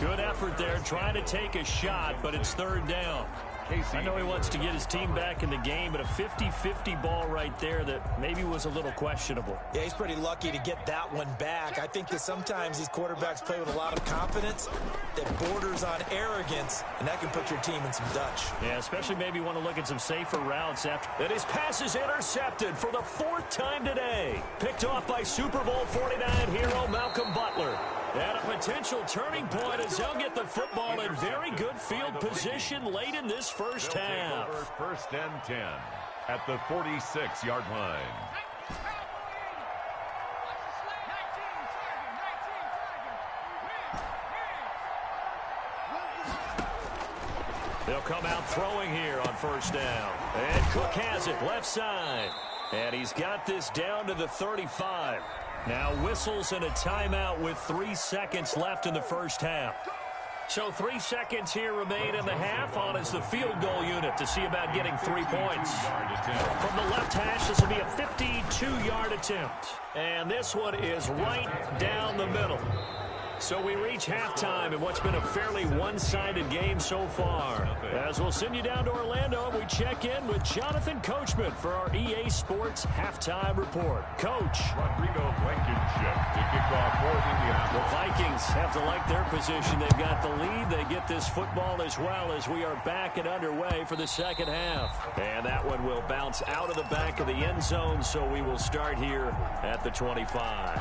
Good effort there, trying to take a shot, but it's 3rd down. I know he wants to get his team back in the game, but a 50-50 ball right there that maybe was a little questionable. Yeah, he's pretty lucky to get that one back. I think that sometimes these quarterbacks play with a lot of confidence that borders on arrogance, and that can put your team in some Dutch. Yeah, especially maybe want to look at some safer routes after that. His pass is intercepted for the 4th time today. Picked off by Super Bowl 49 hero Malcolm Butler. And a potential turning point as they'll get the football in very good field position late in this first half. 1st and 10 at the 46-yard line. They'll come out throwing here on 1st down. And Cook has it left side. And he's got this down to the 35. Now whistles and a timeout with 3 seconds left in the first half. So 3 seconds here remain in the half. On is the field goal unit to see about getting 3 points. From the left hash, this will be a 52-yard attempt. And this one is right down the middle. So we reach halftime in what's been a fairly one-sided game so far. As we'll send you down to Orlando, we check in with Jonathan Coachman for our EA Sports Halftime Report. Coach. Rodrigo Blankenship to kick off for Indianapolis. The Vikings have to like their position. They've got the lead. They get this football as well as we are back and underway for the second half. And that one will bounce out of the back of the end zone, so we will start here at the 25.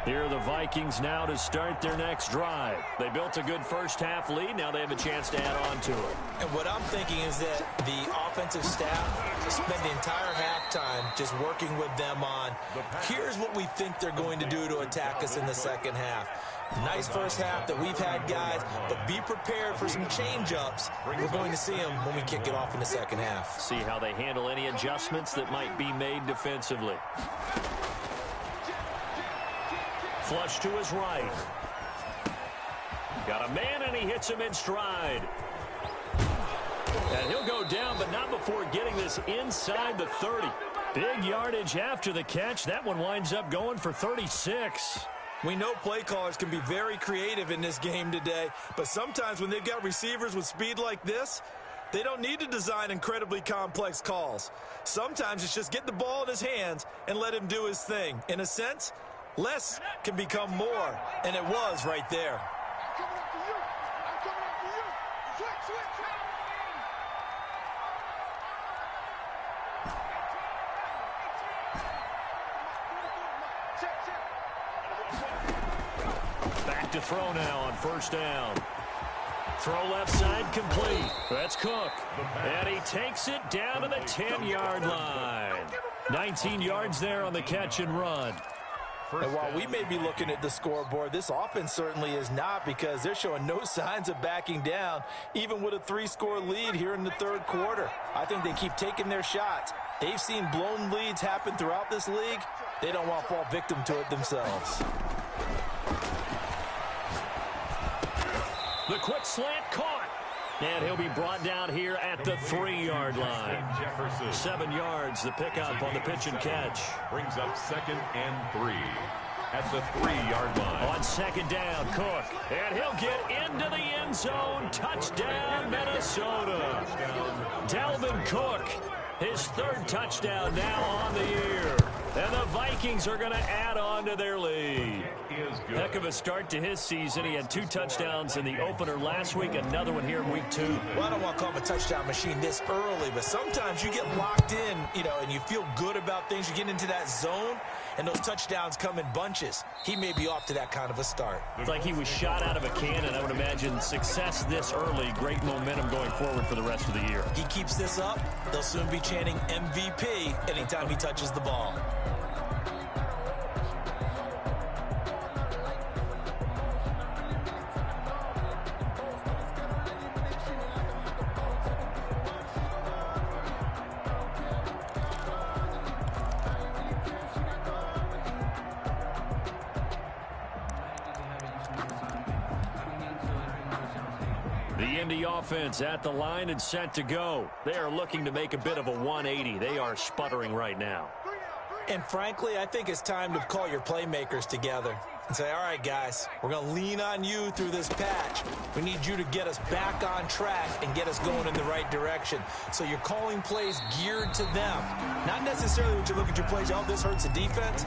Here are the Vikings now to start their next drive. They built a good first half lead. Now they have a chance to add on to it. And what I'm thinking is that the offensive staff spent the entire halftime just working with them on, here's what we think they're going to do to attack us in the second half. Nice first half that we've had, guys, but be prepared for some change-ups. We're going to see them when we kick it off in the second half. See how they handle any adjustments that might be made defensively. Flush to his right. Got a man, and he hits him in stride. And he'll go down, but not before getting this inside the 30. Big yardage after the catch. That one winds up going for 36. We know play callers can be very creative in this game today, but sometimes when they've got receivers with speed like this, they don't need to design incredibly complex calls. Sometimes it's just get the ball in his hands and let him do his thing. In a sense, less can become more, and it was right there. I'm coming up to you. I'm coming up to you. Switch. Back to throw now on 1st down. Throw left side complete. That's Cook. And he takes it down to the 10-yard line. 19 yards there on the catch and run. And while we may be looking at the scoreboard, this offense certainly is not, because they're showing no signs of backing down, even with a 3-score lead here in the third quarter. I think they keep taking their shots. They've seen blown leads happen throughout this league. They don't want to fall victim to it themselves. The quick slant caught. And he'll be brought down here at the 3-yard line. 7 yards, the pickup on the pitch and catch. Brings up 2nd and 3 at the 3-yard line. On 2nd down, Cook. And he'll get into the end zone. Touchdown, Minnesota. Dalvin Cook, his 3rd touchdown now on the year. And the Vikings are going to add on to their lead. Heck of a start to his season. He had 2 touchdowns in the opener last week, another one here in week 2. Well, I don't want to call him a touchdown machine this early, but sometimes you get locked in, and you feel good about things. You get into that zone, and those touchdowns come in bunches. He may be off to that kind of a start. It's like he was shot out of a cannon. I would imagine success this early, great momentum going forward for the rest of the year. He keeps this up, they'll soon be chanting MVP anytime he touches the ball. The Indy offense at the line and set to go. They are looking to make a bit of a 180. They are sputtering right now. And frankly, I think it's time to call your playmakers together and say, all right, guys, we're going to lean on you through this patch. We need you to get us back on track and get us going in the right direction. So you're calling plays geared to them. Not necessarily when you look at your plays, oh, this hurts the defense.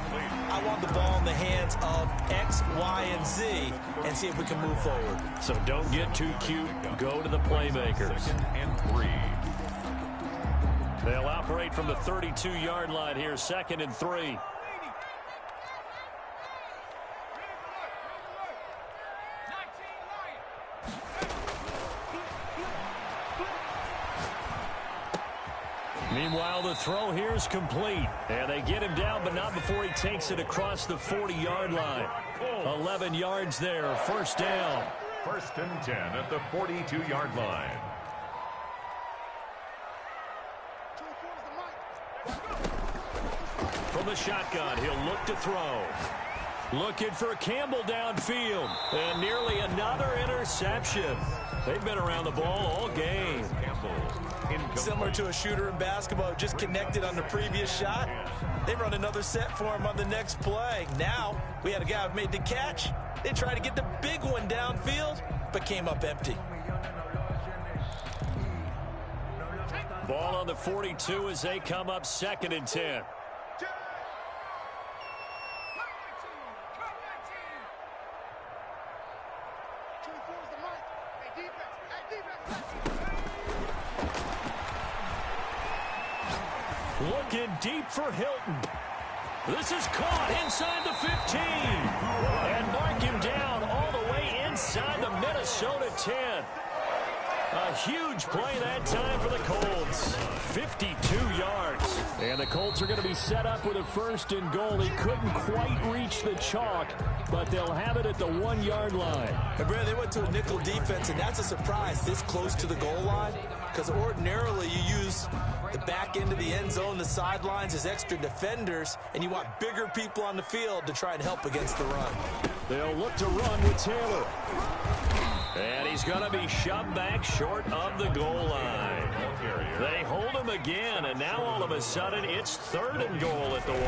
I want the ball in the hands of X, Y, and Z and see if we can move forward. So don't get too cute. Go to the playmakers. 2nd and 3. They'll operate from the 32-yard line here, 2nd and 3. Meanwhile, the throw here is complete. And they get him down, but not before he takes it across the 40-yard line. 11 yards there, 1st down. 1st and 10 at the 42-yard line. From the shotgun, he'll look to throw. Looking for Campbell downfield. And nearly another interception. They've been around the ball all game. Similar to a shooter in basketball, just connected on the previous shot. They run another set for him on the next play. Now, we had a guy who made the catch. They tried to get the big one downfield, but came up empty. Ball on the 42 as they come up 2nd and 10. Looking deep for Hilton. This is caught inside the 15. And mark him down all the way inside the Minnesota 10. A huge play that time for the Colts. 52 yards. And the Colts are going to be set up with a 1st and goal. He couldn't quite reach the chalk, but they'll have it at the 1-yard line. And Brad, they went to a nickel defense, and that's a surprise this close to the goal line, because ordinarily you use the back end of the end zone, the sidelines as extra defenders, and you want bigger people on the field to try and help against the run. They'll look to run with Taylor. And he's going to be shoved back short of the goal line. They hold him again, and now all of a sudden it's 3rd and goal at the 1.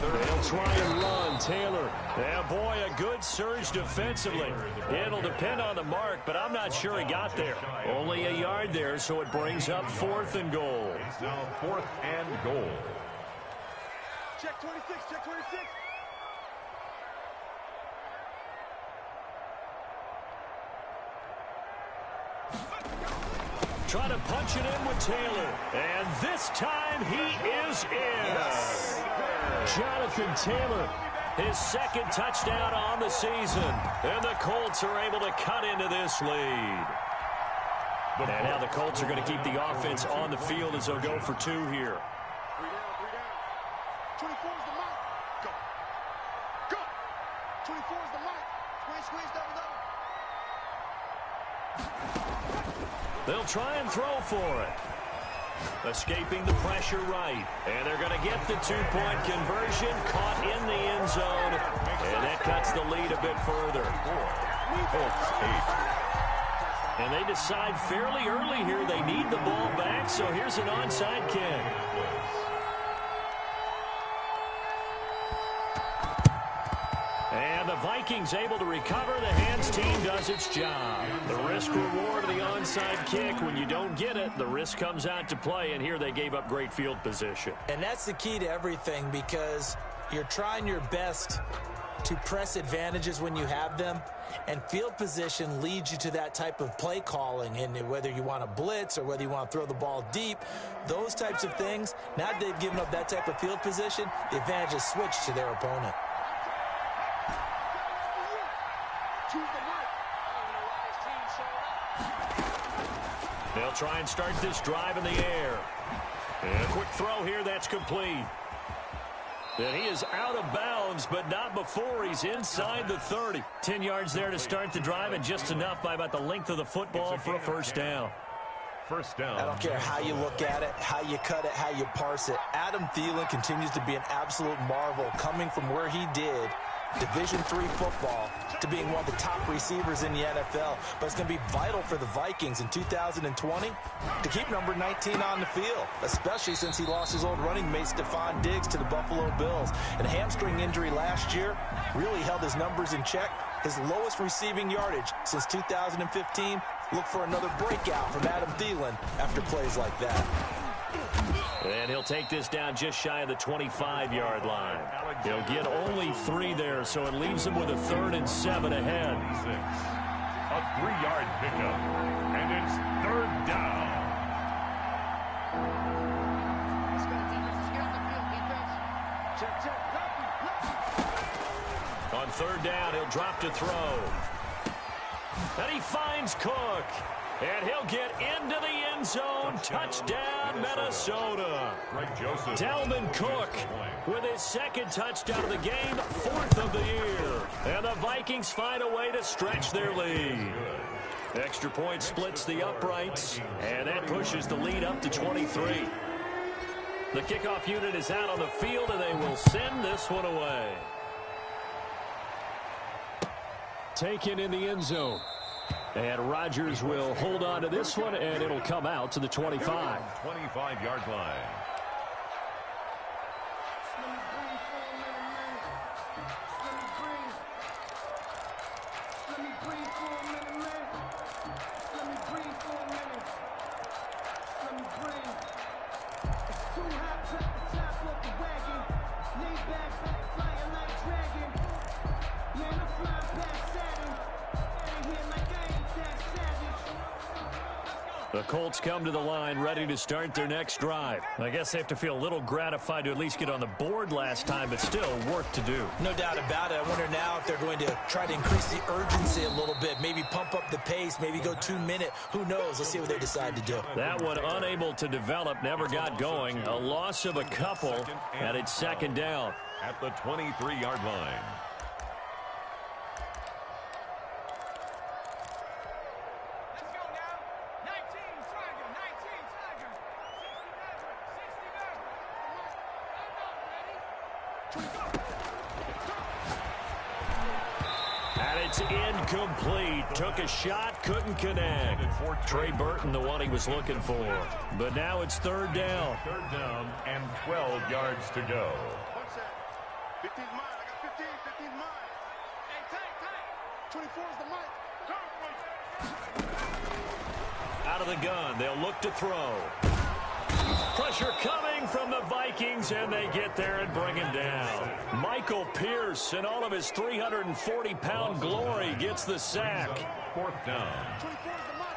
They'll try and run. Taylor. Yeah, boy, a good surge defensively. It'll depend on the mark, but I'm not sure he got there. Only a yard there, so it brings up 4th and goal. It's now 4th and goal. Check 26, check 26. Try to punch it in with Taylor. And this time he is in. Yes. Jonathan Taylor, his 2nd touchdown on the season. And the Colts are able to cut into this lead. And now the Colts are going to keep the offense on the field as they'll go for 2 here. 24 is the mark. Go. Go. 24 is the mark. Squeeze, double. They'll try and throw for it. Escaping the pressure right. And they're going to get the 2-point conversion. Caught in the end zone. And that cuts the lead a bit further. 4, Colts 8. And they decide fairly early here they need the ball back, so here's an onside kick. And the Vikings able to recover. The hands team does its job. The risk-reward of the onside kick. When you don't get it, the risk comes out to play, and here they gave up great field position. And that's the key to everything, because you're trying your best to press advantages when you have them, and field position leads you to that type of play calling. And whether you want to blitz or whether you want to throw the ball deep, those types of things, now that they've given up that type of field position, the advantage is switched to their opponent. They'll try and start this drive in the air. And a quick throw here, that's complete. And he is out of bounds, but not before he's inside the 30. 10 yards there to start the drive, and just enough by about the length of the football for a first down. First down. I don't care how you look at it, how you cut it, how you parse it. Adam Thielen continues to be an absolute marvel, coming from where he did, Division III football, to being one of the top receivers in the NFL. But it's going to be vital for the Vikings in 2020 to keep number 19 on the field, especially since he lost his old running mate Stephon Diggs to the Buffalo Bills. And a hamstring injury last year really held his numbers in check. His lowest receiving yardage since 2015. Look for another breakout from Adam Thielen after plays like that. And he'll take this down just shy of the 25-yard line. He'll get only 3 there, so it leaves him with a 3rd and 7 ahead. A 3-yard pickup, and it's 3rd down. Let's go, defense. Let's get on the field, defense. Check. On 3rd down, he'll drop to throw. And he finds Cook. And he'll get into the end zone. Touchdown, Minnesota. Greg Joseph. Dalvin Cook with his 2nd touchdown of the game, 4th of the year. And the Vikings find a way to stretch their lead. Extra point splits the uprights, and that pushes the lead up to 23. The kickoff unit is out on the field, and they will send this one away. Taken in the end zone. And Rodgers will hold on to this one, and it'll come out to the 25. 25-yard line. The Colts come to the line ready to start their next drive. I guess they have to feel a little gratified to at least get on the board last time, but still work to do. No doubt about it. I wonder now if they're going to try to increase the urgency a little bit, maybe pump up the pace, maybe go 2-minute. Who knows? Let's see what they decide to do. That one unable to develop, never got going. A loss of a couple, and it's 2nd down. At the 23-yard line. And it's incomplete. Took a shot, couldn't connect. Trey Burton, the one he was looking for. But now it's 3rd down. 3rd down and 12 yards to go. What's that? 15's mine. I got 15. 15's mine. Hey, tight. 24 is the mic. Out of the gun, they'll look to throw. Pressure coming from the Vikings, and they get there and bring him down. Michael Pierce, in all of his 340-pound glory, gets the sack. 4th down. 24 is the mic.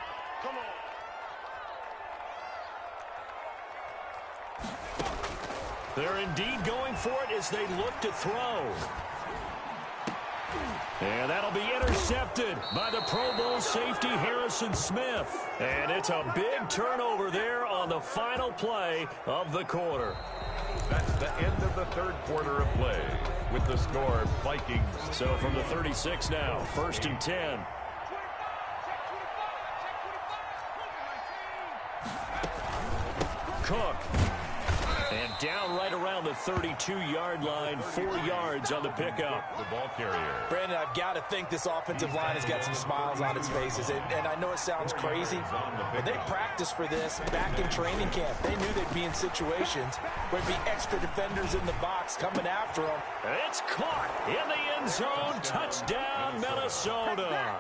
Come on. They're indeed going for it as they look to throw. And that'll be intercepted by the Pro Bowl safety Harrison Smith. And it's a big turnover there on the final play of the quarter. That's the end of the 3rd quarter of play with the score Vikings. So from the 36 now, 1st and 10. Cook. And down right around the 32-yard line. 4 yards on the pickup. The ball carrier. Brandon, I've got to think this offensive line has got some smiles on its faces. And I know it sounds crazy, but they practiced for this back in training camp. They knew they'd be in situations where there'd be extra defenders in the box coming after them. It's caught in the end zone. Touchdown, Minnesota.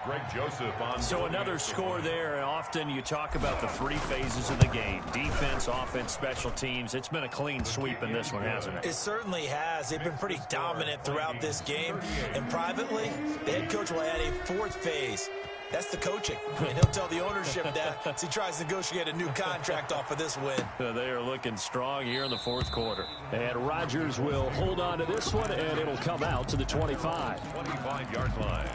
Greg Joseph on. So another score there, and often you talk about the 3 phases of the game. Defense, offense, special teams. It's been a clean sweep in this one, hasn't it? It certainly has. They've been pretty dominant throughout this game. And privately, the head coach will add a 4th phase. That's the coaching. And he'll tell the ownership that as he tries to negotiate a new contract off of this win. They are looking strong here in the 4th quarter. And Rodgers will hold on to this one, and it'll come out to the 25. 25-yard line.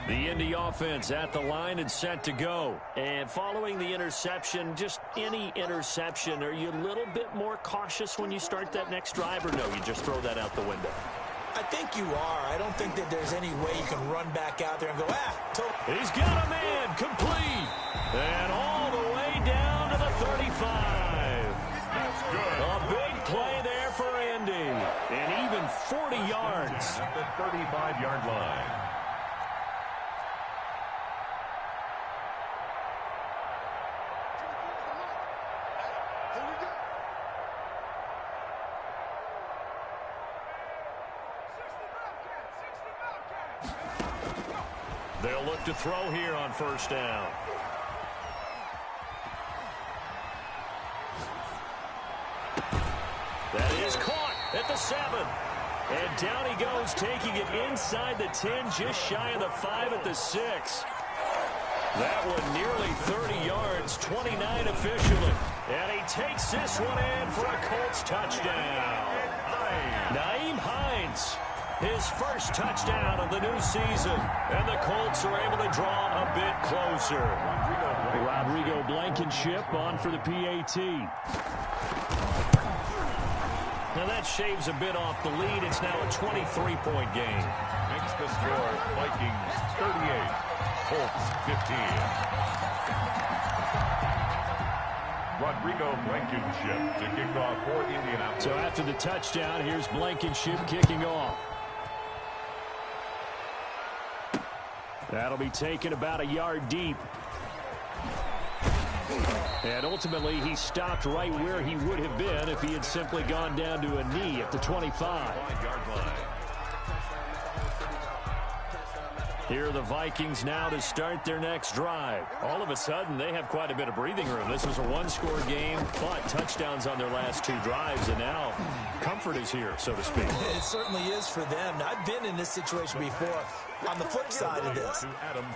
The Indy offense at the line and set to go. And following the interception, just any interception, are you a little bit more cautious when you start that next drive, or no, you just throw that out the window? I think you are. I don't think that there's any way you can run back out there and go, He's got a man, complete. And all the way down to the 35. That's good. A big play there for Indy. And even 40 yards. At the 35-yard line. They'll look to throw here on first down. That is caught at the 7. And down he goes, taking it inside the 10, just shy of the 5 at the 6. That one nearly 30 yards, 29 officially. And he takes this one in for a Colts touchdown. Nyheim Hines. His first touchdown of the new season. And the Colts are able to draw a bit closer. Rodrigo Blankenship on for the PAT. Now that shaves a bit off the lead. It's now a 23-point game. Makes the score Vikings 38, Colts 15. Rodrigo Blankenship to kick off for Indianapolis. So after the touchdown, here's Blankenship kicking off. That'll be taken about a yard deep. And ultimately, he stopped right where he would have been if he had simply gone down to a knee at the 25. 5-yard line. Here are the Vikings now to start their next drive. All of a sudden, they have quite a bit of breathing room. This was a one-score game, but touchdowns on their last 2 drives, and now comfort is here, so to speak. It certainly is for them. Now, I've been in this situation before on the flip side of this,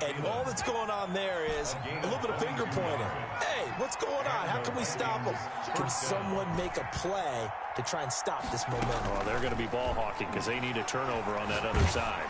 and all that's going on there is a little bit of finger pointing. Hey, what's going on? How can we stop them? Can someone make a play to try and stop this momentum? Well, they're going to be ball hawking because they need a turnover on that other side.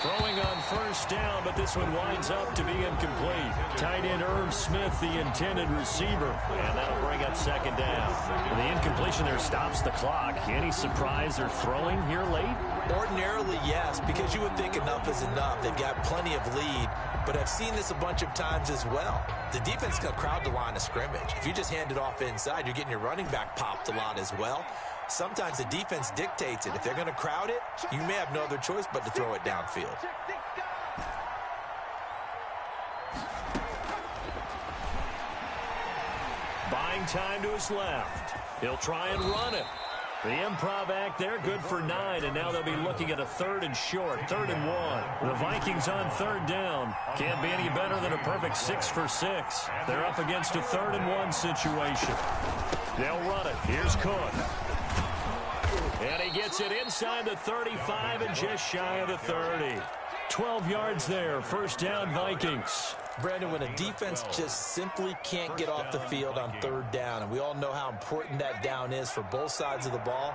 Throwing on first down, but this one winds up to be incomplete. Tight end Irv Smith, the intended receiver, and that'll bring up second down. The incompletion there stops the clock. Any surprise they're throwing here late? Ordinarily, yes, because you would think enough is enough. They've got plenty of lead, but I've seen this a bunch of times as well. The defense can crowd the line of scrimmage. If you just hand it off inside, you're getting your running back popped a lot as well. Sometimes the defense dictates it. If they're going to crowd it, you may have no other choice but to throw it downfield. Buying time to his left. He'll try and run it. The improv act there, good for 9, and now they'll be looking at a 3rd and short, 3rd and 1. The Vikings on 3rd down. Can't be any better than a perfect 6 for 6. They're up against a 3rd and 1 situation. They'll run it. Here's Cook. And he gets it inside the 35 and just shy of the 30. 12 yards there. First down, Vikings. Brandon, when a defense just simply can't get off the field on 3rd down, and we all know how important that down is for both sides of the ball,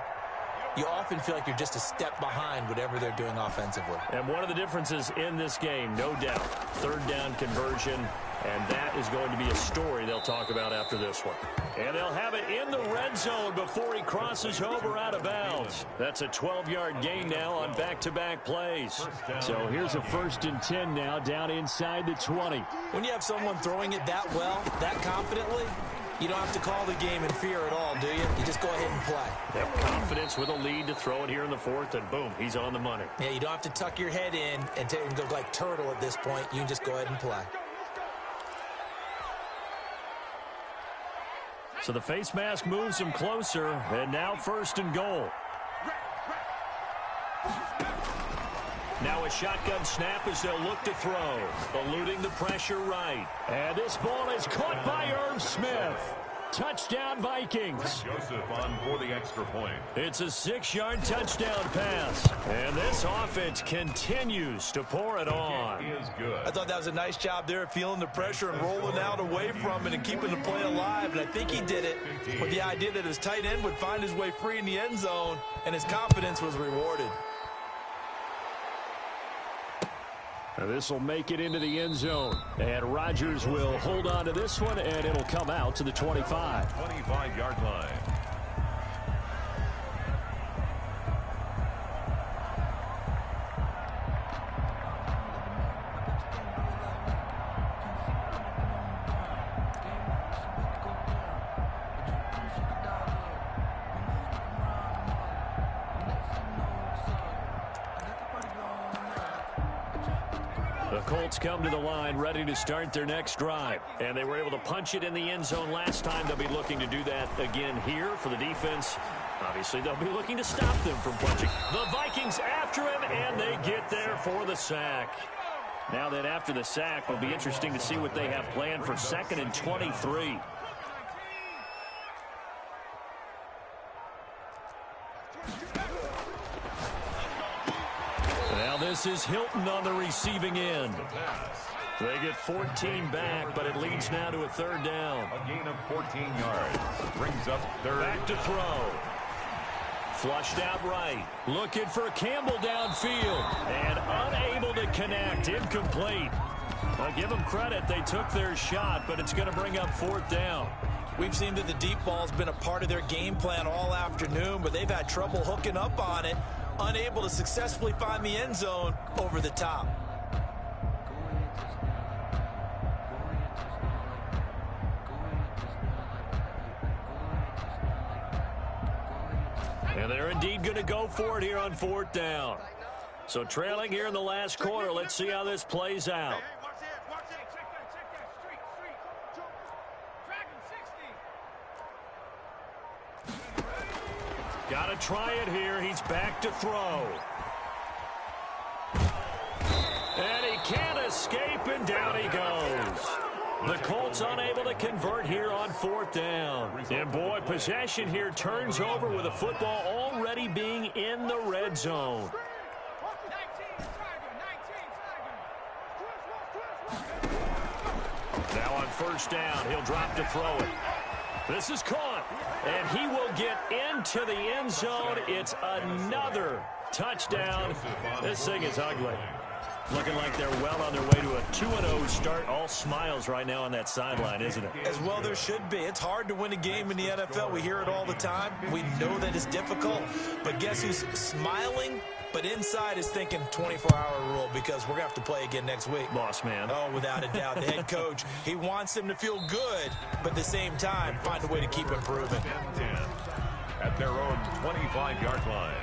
you often feel like you're just a step behind whatever they're doing offensively. And one of the differences in this game, no doubt, 3rd down conversion And that is going to be a story they'll talk about after this one. And they'll have it in the red zone before he crosses over out of bounds. That's a 12-yard gain now on back-to-back plays. So here's a 1st and 10 now down inside the 20. When you have someone throwing it that well, that confidently, you don't have to call the game in fear at all, do you? You just go ahead and play. Have confidence with a lead to throw it here in the 4th, and boom, he's on the money. Yeah, you don't have to tuck your head in and go like turtle at this point. You can just go ahead and play. So the face mask moves him closer, and now 1st and goal. Now a shotgun snap as they'll look to throw. Eluding the pressure right. And this ball is caught by Irv Smith. Touchdown, Vikings. Joseph on for the extra point. It's a 6-yard touchdown pass. And this offense continues to pour it on. Is good. I thought that was a nice job there, feeling the pressure and rolling out away from it and keeping the play alive. And I think he did it with the idea that his tight end would find his way free in the end zone, and his confidence was rewarded. This will make it into the end zone. And Rodgers will hold on to this one, and it'll come out to the 25. 25-yard line. The Colts come to the line ready to start their next drive. And they were able to punch it in the end zone last time. They'll be looking to do that again here for the defense. Obviously, they'll be looking to stop them from punching. The Vikings after him, and they get there for the sack. Now that after the sack, will be interesting to see what they have planned for 2nd and 23. Now this is Hilton on the receiving end. They get 14 back, but it leads now to a 3rd down. A gain of 14 yards. Brings up 3rd. Back to throw. Flushed out right. Looking for Campbell downfield. And unable to connect. Incomplete. I'll give them credit. They took their shot, but it's going to bring up 4th down. We've seen that the deep ball's been a part of their game plan all afternoon, but they've had trouble hooking up on it. Unable to successfully find the end zone over the top. And they're indeed going to go for it here on 4th down. So trailing here in the last quarter, let's see how this plays out. Got to try it here. He's back to throw. And he can't escape, and down he goes. The Colts unable to convert here on 4th down. And boy, possession here turns over with the football already being in the red zone. Now on 1st down, he'll drop to throw it. This is caught, and he will get into the end zone. It's another touchdown. This thing is ugly. Looking like they're well on their way to a 2-0 start. All smiles right now on that sideline, isn't it? As well there should be. It's hard to win a game in the NFL. We hear it all the time. We know that it's difficult. But guess who's smiling? But inside is thinking 24-hour rule, because we're going to have to play again next week. Boss man. Oh, without a doubt. The head coach, he wants them to feel good, but at the same time, find a way to keep improving. 10 at their own 25-yard line.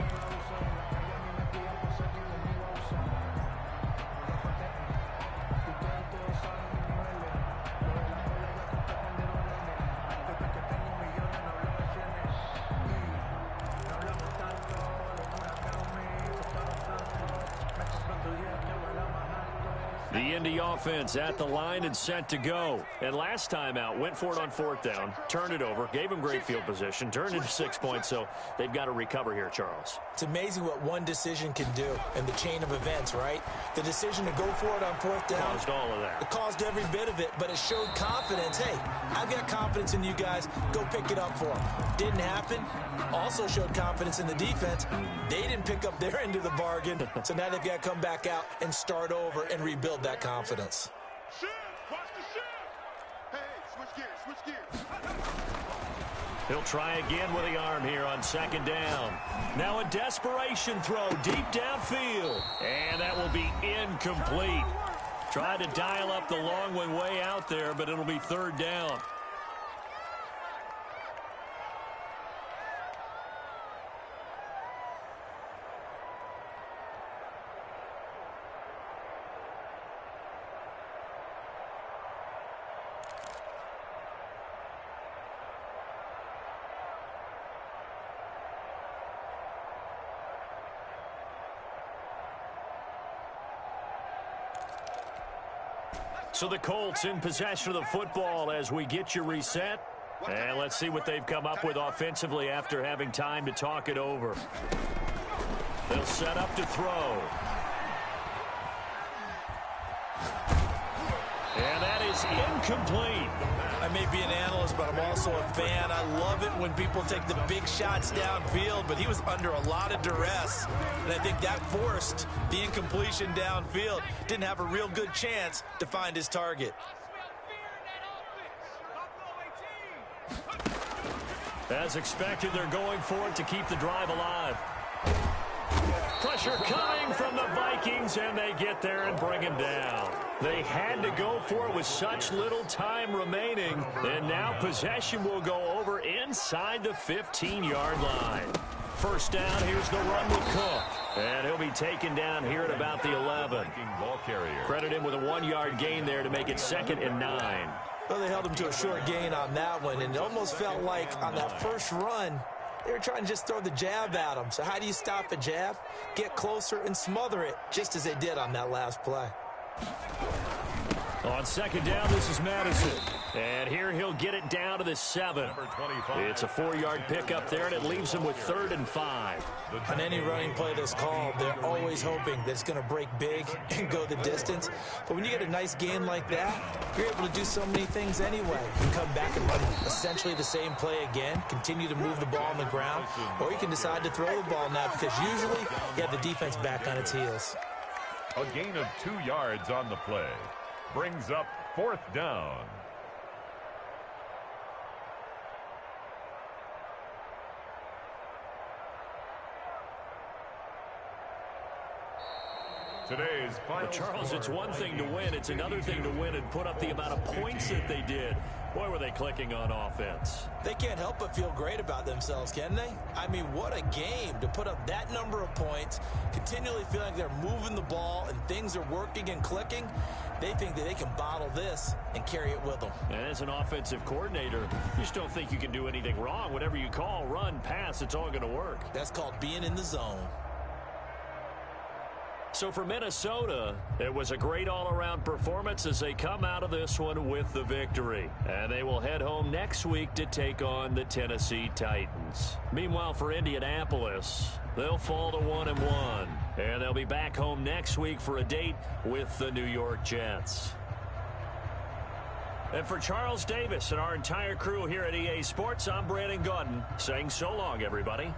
The Indy offense at the line and set to go. And last time out, went for it on 4th down, turned it over, gave them great field position, turned into 6 points, so they've got to recover here, Charles. It's amazing what one decision can do in the chain of events, right? The decision to go for it on 4th down. Caused all of that. It caused every bit of it, but it showed confidence. Hey, I've got confidence in you guys. Go pick it up for them. Didn't happen. Also showed confidence in the defense. They didn't pick up their end of the bargain, so now they've got to come back out and start over and rebuild that confidence. Watch the shift. Hey, switch gears, switch gears. He'll try again with the arm here on second down. Now a desperation throw deep downfield. And that will be incomplete. Tried to dial up the long one way out there, but it'll be third down. So the Colts in possession of the football as we get you reset. And let's see what they've come up with offensively after having time to talk it over. They'll set up to throw. And that is incomplete. I may be an analyst, but I'm also a fan. I love it when people take the big shots downfield, but he was under a lot of duress, and I think that forced the incompletion downfield. Didn't have a real good chance to find his target. As expected, they're going for it to keep the drive alive. Pressure coming from the Vikings, and they get there and bring him down. They had to go for it with such little time remaining, and now possession will go over inside the 15-yard line. First down, here's the run with Cook. And he'll be taken down here at about the 11. Credit him with a 1-yard gain there to make it 2nd and 9. Well, they held him to a short gain on that one, and it almost felt like on that first run, they were trying to just throw the jab at him. So how do you stop a jab? Get closer and smother it, just as they did on that last play. On second down, this is Madison. And here he'll get it down to the 7. It's a 4-yard pickup there, and it leaves him with 3rd and 5. On any running play that's called, they're always hoping that it's going to break big and go the distance. But when you get a nice gain like that, you're able to do so many things anyway. You can come back and run essentially the same play again, continue to move the ball on the ground, or you can decide to throw the ball now because usually you have the defense back on its heels. A gain of 2 yards on the play brings up 4th down. Today's final Charles, score. it's one thing to win. It's another thing to win and put up the amount of points that they did. Boy, were they clicking on offense. They can't help but feel great about themselves, can they? I mean, what a game to put up that number of points, continually feeling like they're moving the ball and things are working and clicking. They think that they can bottle this and carry it with them. And as an offensive coordinator, you just don't think you can do anything wrong. Whatever you call, run, pass, it's all going to work. That's called being in the zone. So for Minnesota, it was a great all-around performance as they come out of this one with the victory. And they will head home next week to take on the Tennessee Titans. Meanwhile, for Indianapolis, they'll fall to 1-1. And they'll be back home next week for a date with the New York Jets. And for Charles Davis and our entire crew here at EA Sports, I'm Brandon Gaudin saying so long, everybody.